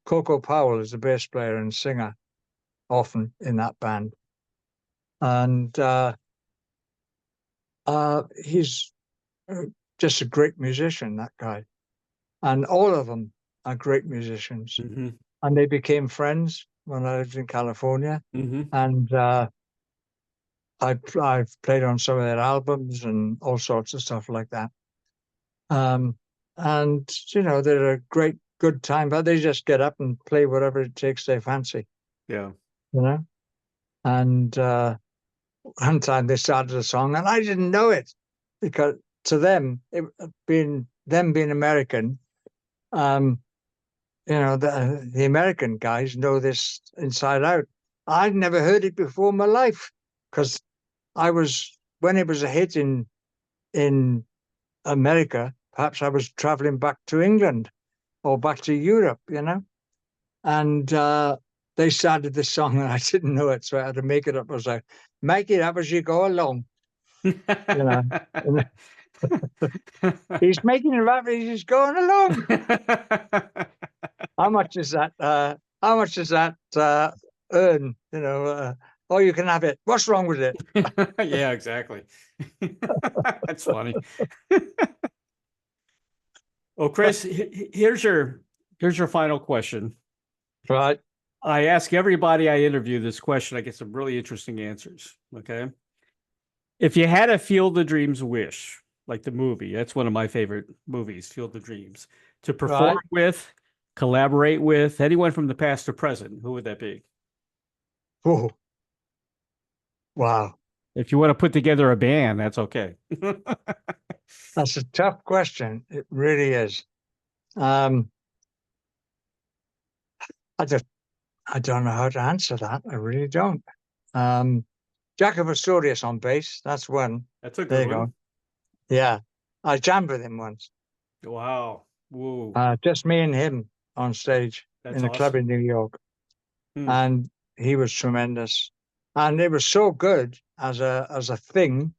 Coco Powell is the bass player and singer, often in that band, and he's just a great musician, that guy, and all of them are great musicians. And they became friends when I lived in California, and I've played on some of their albums and all sorts of stuff like that. And you know, they're a good time, but they just get up and play whatever it takes they fancy. Yeah, you know. And one time they started a song, and I didn't know it, because to them, being American, you know, the American guys know this inside out. I'd never heard it before in my life, because when it was a hit in America, perhaps I was traveling back to England or back to Europe, you know, and they started this song and I didn't know it, so I had to make it up. I was like, make it up as you go along, you know. He's making it up as he's going along. How much is that? How much does that earn? You know, oh, you can have it. What's wrong with it? Yeah, exactly. That's funny. Well, Chris, here's your final question. Right. I ask everybody I interview this question. I get some really interesting answers. Okay. If you had a Field of Dreams wish, like the movie, that's one of my favorite movies, Field of Dreams, to perform with, collaborate with anyone from the past or present, who would that be? Oh, wow. If you want to put together a band, that's okay. That's a tough question. It really is. I don't know how to answer that. I really don't. Jacob Astorius on bass. That's one. That's a good one. Go. Yeah. I jammed with him once. Wow. Whoa. Just me and him on stage in a club awesome. in New York. And he was tremendous. And it was so good as a thing.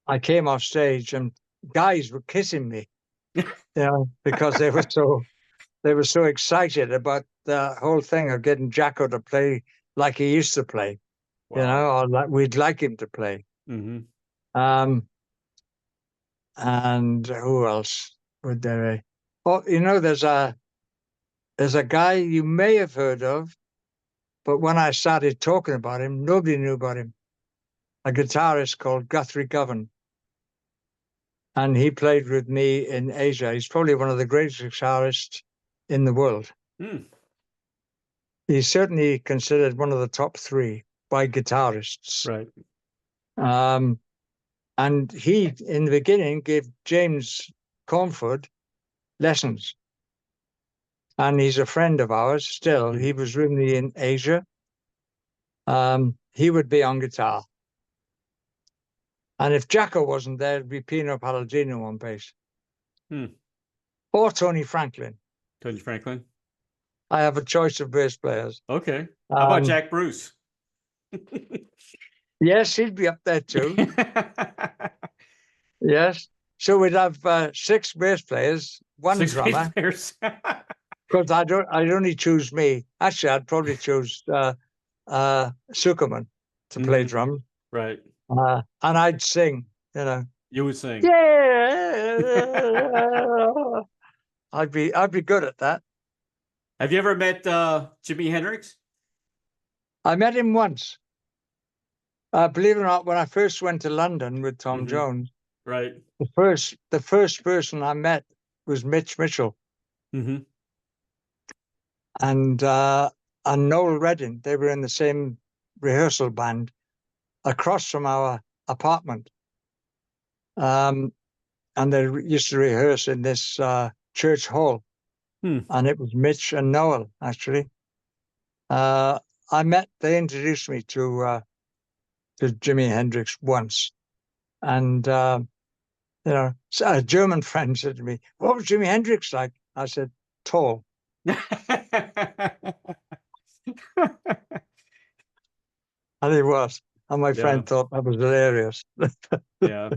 I came off stage and guys were kissing me, because they were so excited about the whole thing of getting Jacko to play like he used to play, or like we'd like him to play. And who else would there be? Oh, there's a guy you may have heard of, but when I started talking about him, nobody knew about him. A guitarist called Guthrie Govan. And he played with me in Asia. He's probably one of the greatest guitarists in the world. He's certainly considered one of the top 3 by guitarists. Right. And he, in the beginning, gave James Cornford lessons. And he's a friend of ours still. He was with me in Asia. He would be on guitar. And if Jacko wasn't there, it'd be Pino Palladino on bass. Or Tony Franklin. Tony Franklin? I have a choice of bass players. Okay. How about Jack Bruce? Yes, he'd be up there too. Yes. So we'd have 6 bass players, 1 drummer. Because I'd only choose me. Actually, I'd probably choose Sukerman to play drums. Right. And I'd sing, You would sing. Yeah. I'd be good at that. Have you ever met Jimi Hendrix? I met him once. Believe it or not, when I first went to London with Tom Jones, right, the first person I met was Mitch Mitchell. And Noel Redding. They were in the same rehearsal band across from our apartment. And they used to rehearse in this church hall. And it was Mitch and Noel, actually. They introduced me to Jimi Hendrix once. And, a German friend said to me, "What was Jimi Hendrix like?" I said, "Tall." And he was. And my friend thought that was hilarious. Yeah.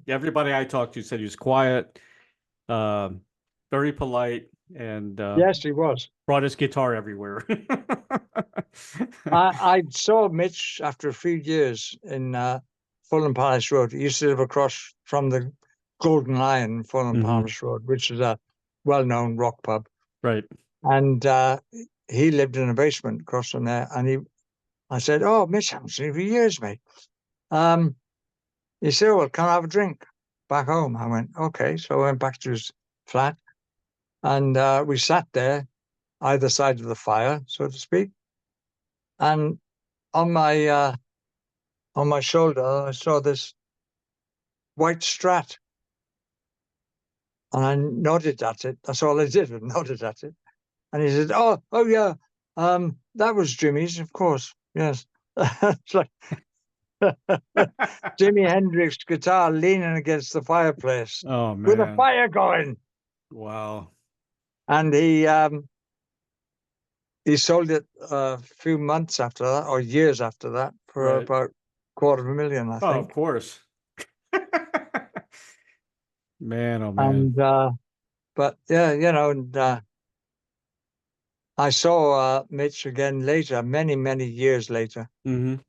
Everybody I talked to said he was quiet, very polite, and yes, he was. Brought his guitar everywhere. I saw Mitch after a few years in Fulham Palace Road. He used to live across from the Golden Lion, Fulham Palace Road, which is a well-known rock pub. Right. And he lived in a basement across from there. And I said, "Oh, Mitch, I haven't seen you for years, mate." He said, "Well, can I have a drink back home?" I went, "Okay." So I went back to his flat, and we sat there, either side of the fire, so to speak. And on my shoulder, I saw this white Strat, and I nodded at it. That's all I did, was nodded at it. And he said, "Oh yeah, that was Jimmy's, of course. Yes." It's like Jimi Hendrix guitar leaning against the fireplace. Oh man, with a fire going. Wow. And he sold it a few months after that, or years after that, for about $250,000, I think. Oh, of course. Man, oh man. And but yeah, and I saw Mitch again later, many, many years later. And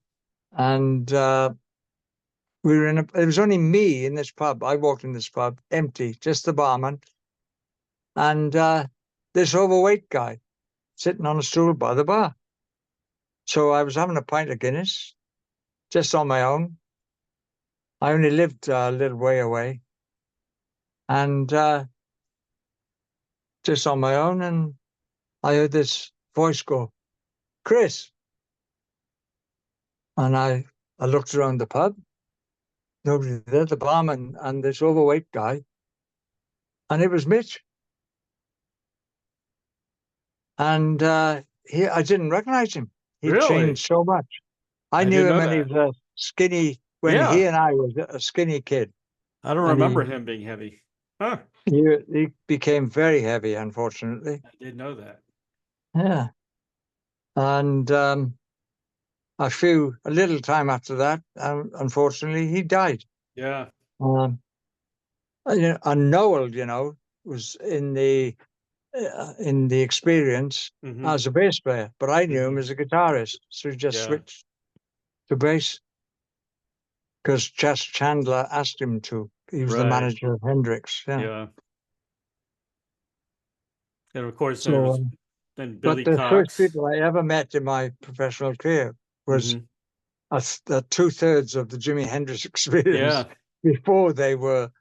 we were it was only me in this pub. I walked in this pub, empty, just the barman. And this overweight guy sitting on a stool by the bar. So I was having a pint of Guinness, just on my own. I only lived a little way away. And just on my own, and I heard this voice go, "Chris." And I looked around the pub. Nobody there, the barman and this overweight guy. And it was Mitch. And I didn't recognize him. He changed so much. I knew him when he was a skinny, he and I was a skinny kid. I don't remember him being heavy. Huh. He became very heavy, unfortunately. I didn't know that. Yeah. And a little time after that, unfortunately, he died. Yeah. And Noel, was in the experience as a bass player, but I knew him as a guitarist, so he just switched to bass because Chas Chandler asked him to. He was the manager of Hendrix. Yeah. And of course, there was So, then but Billy the first Cox. people I ever met in my professional career was 2/3 of the Jimi Hendrix experience Yeah. before they were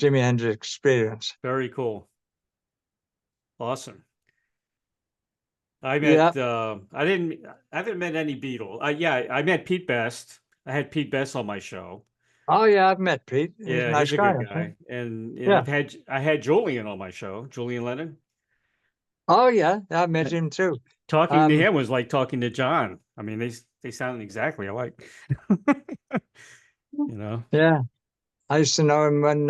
Jimi Hendrix experience. Very cool. Awesome. I met, I haven't met any Beatles. I met Pete Best. I had Pete Best on my show. Oh yeah, I've met Pete. He's a Yeah, nice he's a guy, good I guy. think. And Yeah. I had Julian on my show, Julian Lennon. Oh yeah, I met him too. Talking to him was like talking to John. I mean, they sound exactly alike. Yeah. I used to know him when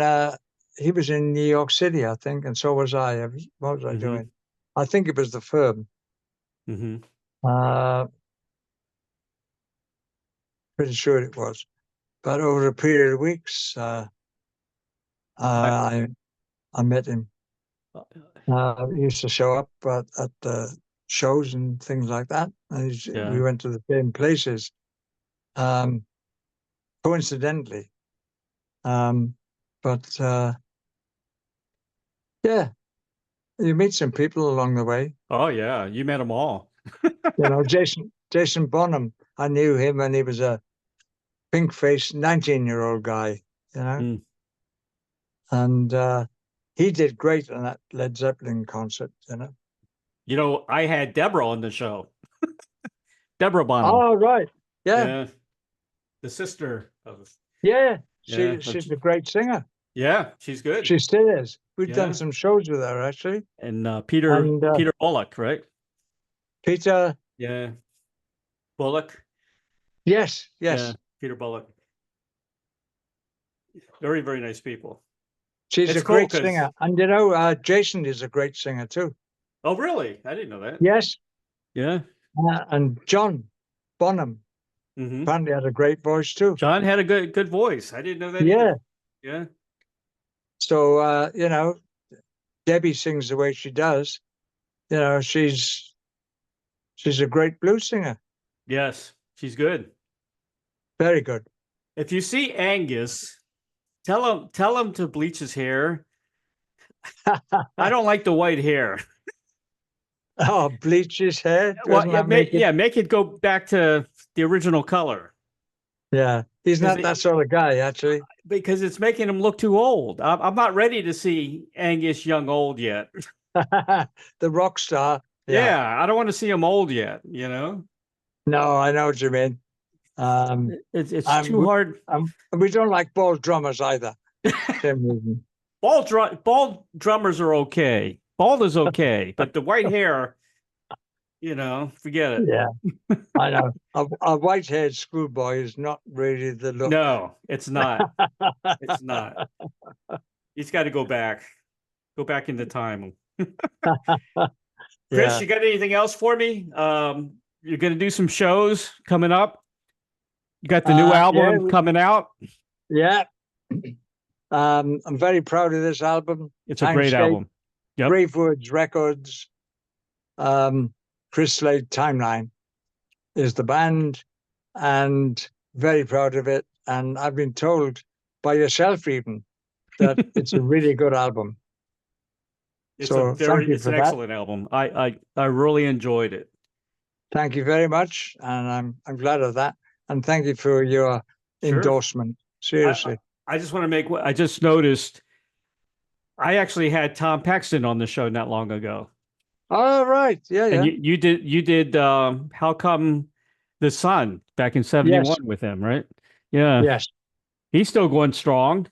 he was in New York City, I think, and so was I. What was I doing? I think it was the firm. Pretty sure it was. But over a period of weeks, I met him. He used to show up at the shows and things like that. We went to the same places, coincidentally. But yeah, you meet some people along the way. Oh yeah, you met them all. Jason Bonham. I knew him when he was a pink-faced 19-year-old guy. And he did great on that Led Zeppelin concert. I had Deborah on the show. Deborah Bonham. Oh right, yeah. The sister of. Yeah, she's a great singer. Yeah, she's good. She still is. We've done some shows with her actually. And Peter Bullock, right? Peter. Yeah. Bullock. Yes. Yeah, Peter Bullock. Very, very nice people. She's a great singer. And Jason is a great singer too. Oh, really? I didn't know that. Yes. Yeah. And John Bonham apparently had a great voice too. John had a good voice. I didn't know that either. Yeah. So Debbie sings the way she does. She's a great blues singer. Yes, she's good. Very good. If you see Angus, tell him to bleach his hair. I don't like the white hair. Oh, bleach his hair? Well, make it go back to the original color. Yeah, he's not that sort of guy, actually. Because it's making him look too old. I'm not ready to see Angus young old yet. The rock star. Yeah, I don't want to see him old yet, No, I know what you mean. It's too hard. We don't like bald drummers either. Same reason. Bald drummers are okay. Bald is okay, but the white hair, forget it. Yeah, I know. A white-haired schoolboy is not really the look. No, it's not. It's not. He's got to go back into time. Chris, you got anything else for me? You're going to do some shows coming up. You got the new album coming out. Yeah. I'm very proud of this album. It's a great album. Yep. Brave Words Records. Chris Slade Timeline is the band, and very proud of it. And I've been told by yourself even that it's a really good album. It's an excellent album. I really enjoyed it. Thank you very much, and I'm glad of that. And thank you for your endorsement. Seriously. I just want to I just noticed I actually had Tom Paxton on the show not long ago. Oh, right. Yeah, and you did How Come the Sun back in 71 with him, right? Yeah. Yes. He's still going strong.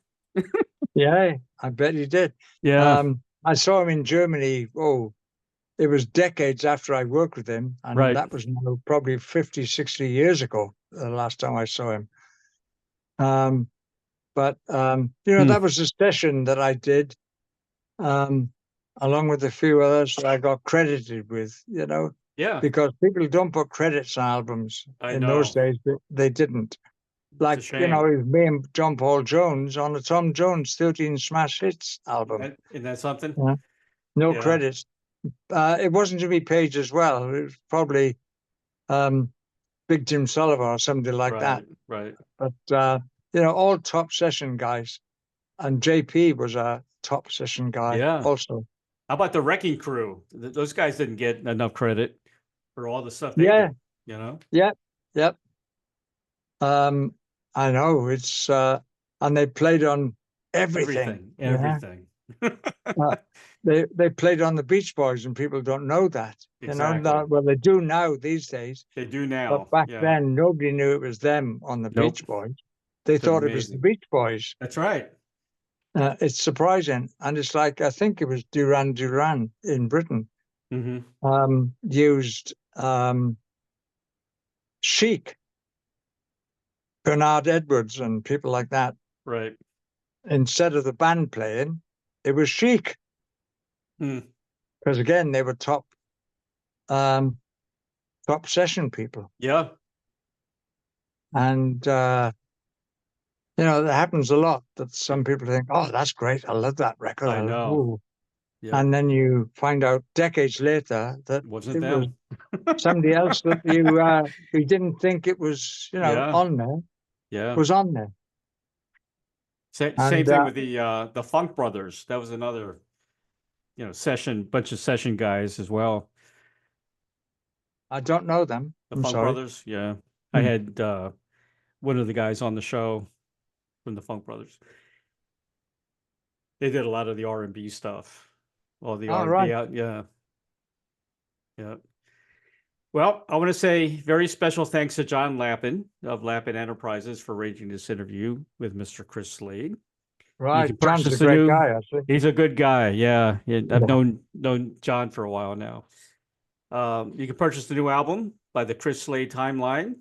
Yeah, I bet he did. Yeah. I saw him in Germany. Oh, it was decades after I worked with him. And that was probably 50, 60 years ago, the last time I saw him. But that was a session that I did, along with a few others that I got credited with. Yeah, because people don't put credits on albums. I In know. those days. They didn't. Like, it's a shame. It was me and John Paul Jones on the Tom Jones 13 Smash Hits album. Isn't that something? Yeah. No Yeah. credits. It wasn't Jimmy Page as well. It was probably Big Jim Sullivan or somebody like that. Right. But, all top session guys. And JP was a top session guy also. How about the Wrecking Crew? Those guys didn't get enough credit for all the stuff they did, Yep. I know it's and they played on everything. They played on the Beach Boys, and people don't know that. Exactly. Well, they do now these days. They do now. But back then, nobody knew it was them on the Beach Boys. They thought it was the Beach Boys. That's right. It's surprising, and it's like, I think it was Duran Duran in Britain used Chic, Bernard Edwards, and people like that. Right. Instead of the band playing, it was Chic. Because again, they were top session people. Yeah. And that happens a lot, that some people think, oh, that's great, I love that record. I know. Yeah. And then you find out decades later that wasn't it them. was somebody else that you didn't think it was, on there. Yeah. Was on there. Same thing with the Funk Brothers. That was another, bunch of session guys as well. I don't know them. The Funk Brothers, yeah. I had one of the guys on the show from the Funk Brothers. They did a lot of the R&B stuff. All the R&B out, yeah. Well, I want to say very special thanks to John Lappin of Lappin Enterprises for arranging this interview with Mr. Chris Slade. Right, John's a great guy, actually. He's a good guy, yeah. I've known John for a while now. You can purchase the new album by the Chris Slade Timeline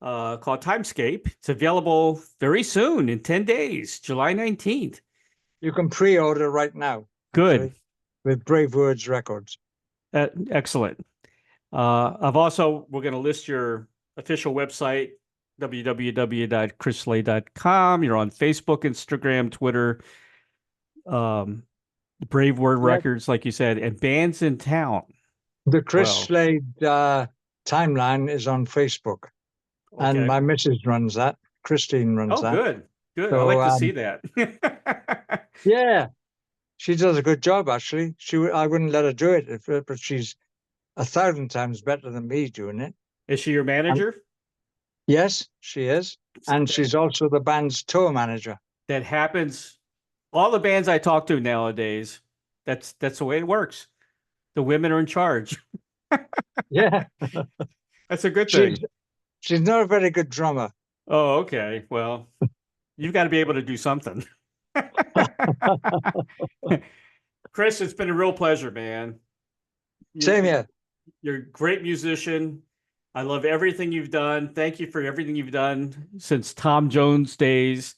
called Timescape. It's available very soon, in 10 days, July 19th. You can pre-order right now. Good. Actually, with Brave Words Records. Excellent. We're going to list your official website, www.chrisslade.com. You're on Facebook, Instagram, Twitter, Brave Word Records, like you said, and bands in town. The Chris Slade timeline is on Facebook, and my missus runs that. Christine runs that. Oh, good. So, I like to see that. Yeah, she does a good job, actually. I wouldn't let her do it, but she's 1,000 times better than me doing it. Is she your manager? Yes, she is. And she's also the band's tour manager. That happens. All the bands I talk to nowadays, that's the way it works. The women are in charge. Yeah. That's a good thing. She's not a very good drummer. Oh, okay. Well, you've got to be able to do something. Chris, it's been a real pleasure, man. Same here. You're a great musician. I love everything you've done. Thank you for everything you've done since Tom Jones days.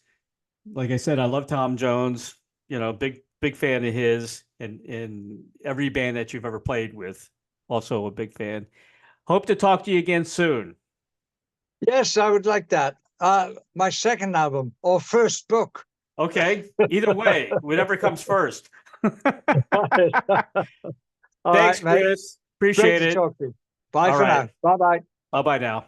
Like I said, I love Tom Jones. Big fan of his, and every band that you've ever played with. Also a big fan. Hope to talk to you again soon. Yes, I would like that. My second album or first book. Okay. Either way, whatever comes first. Thanks, right, Chris. Appreciate it. Talk to you. Bye for now. Bye-bye. Bye-bye now.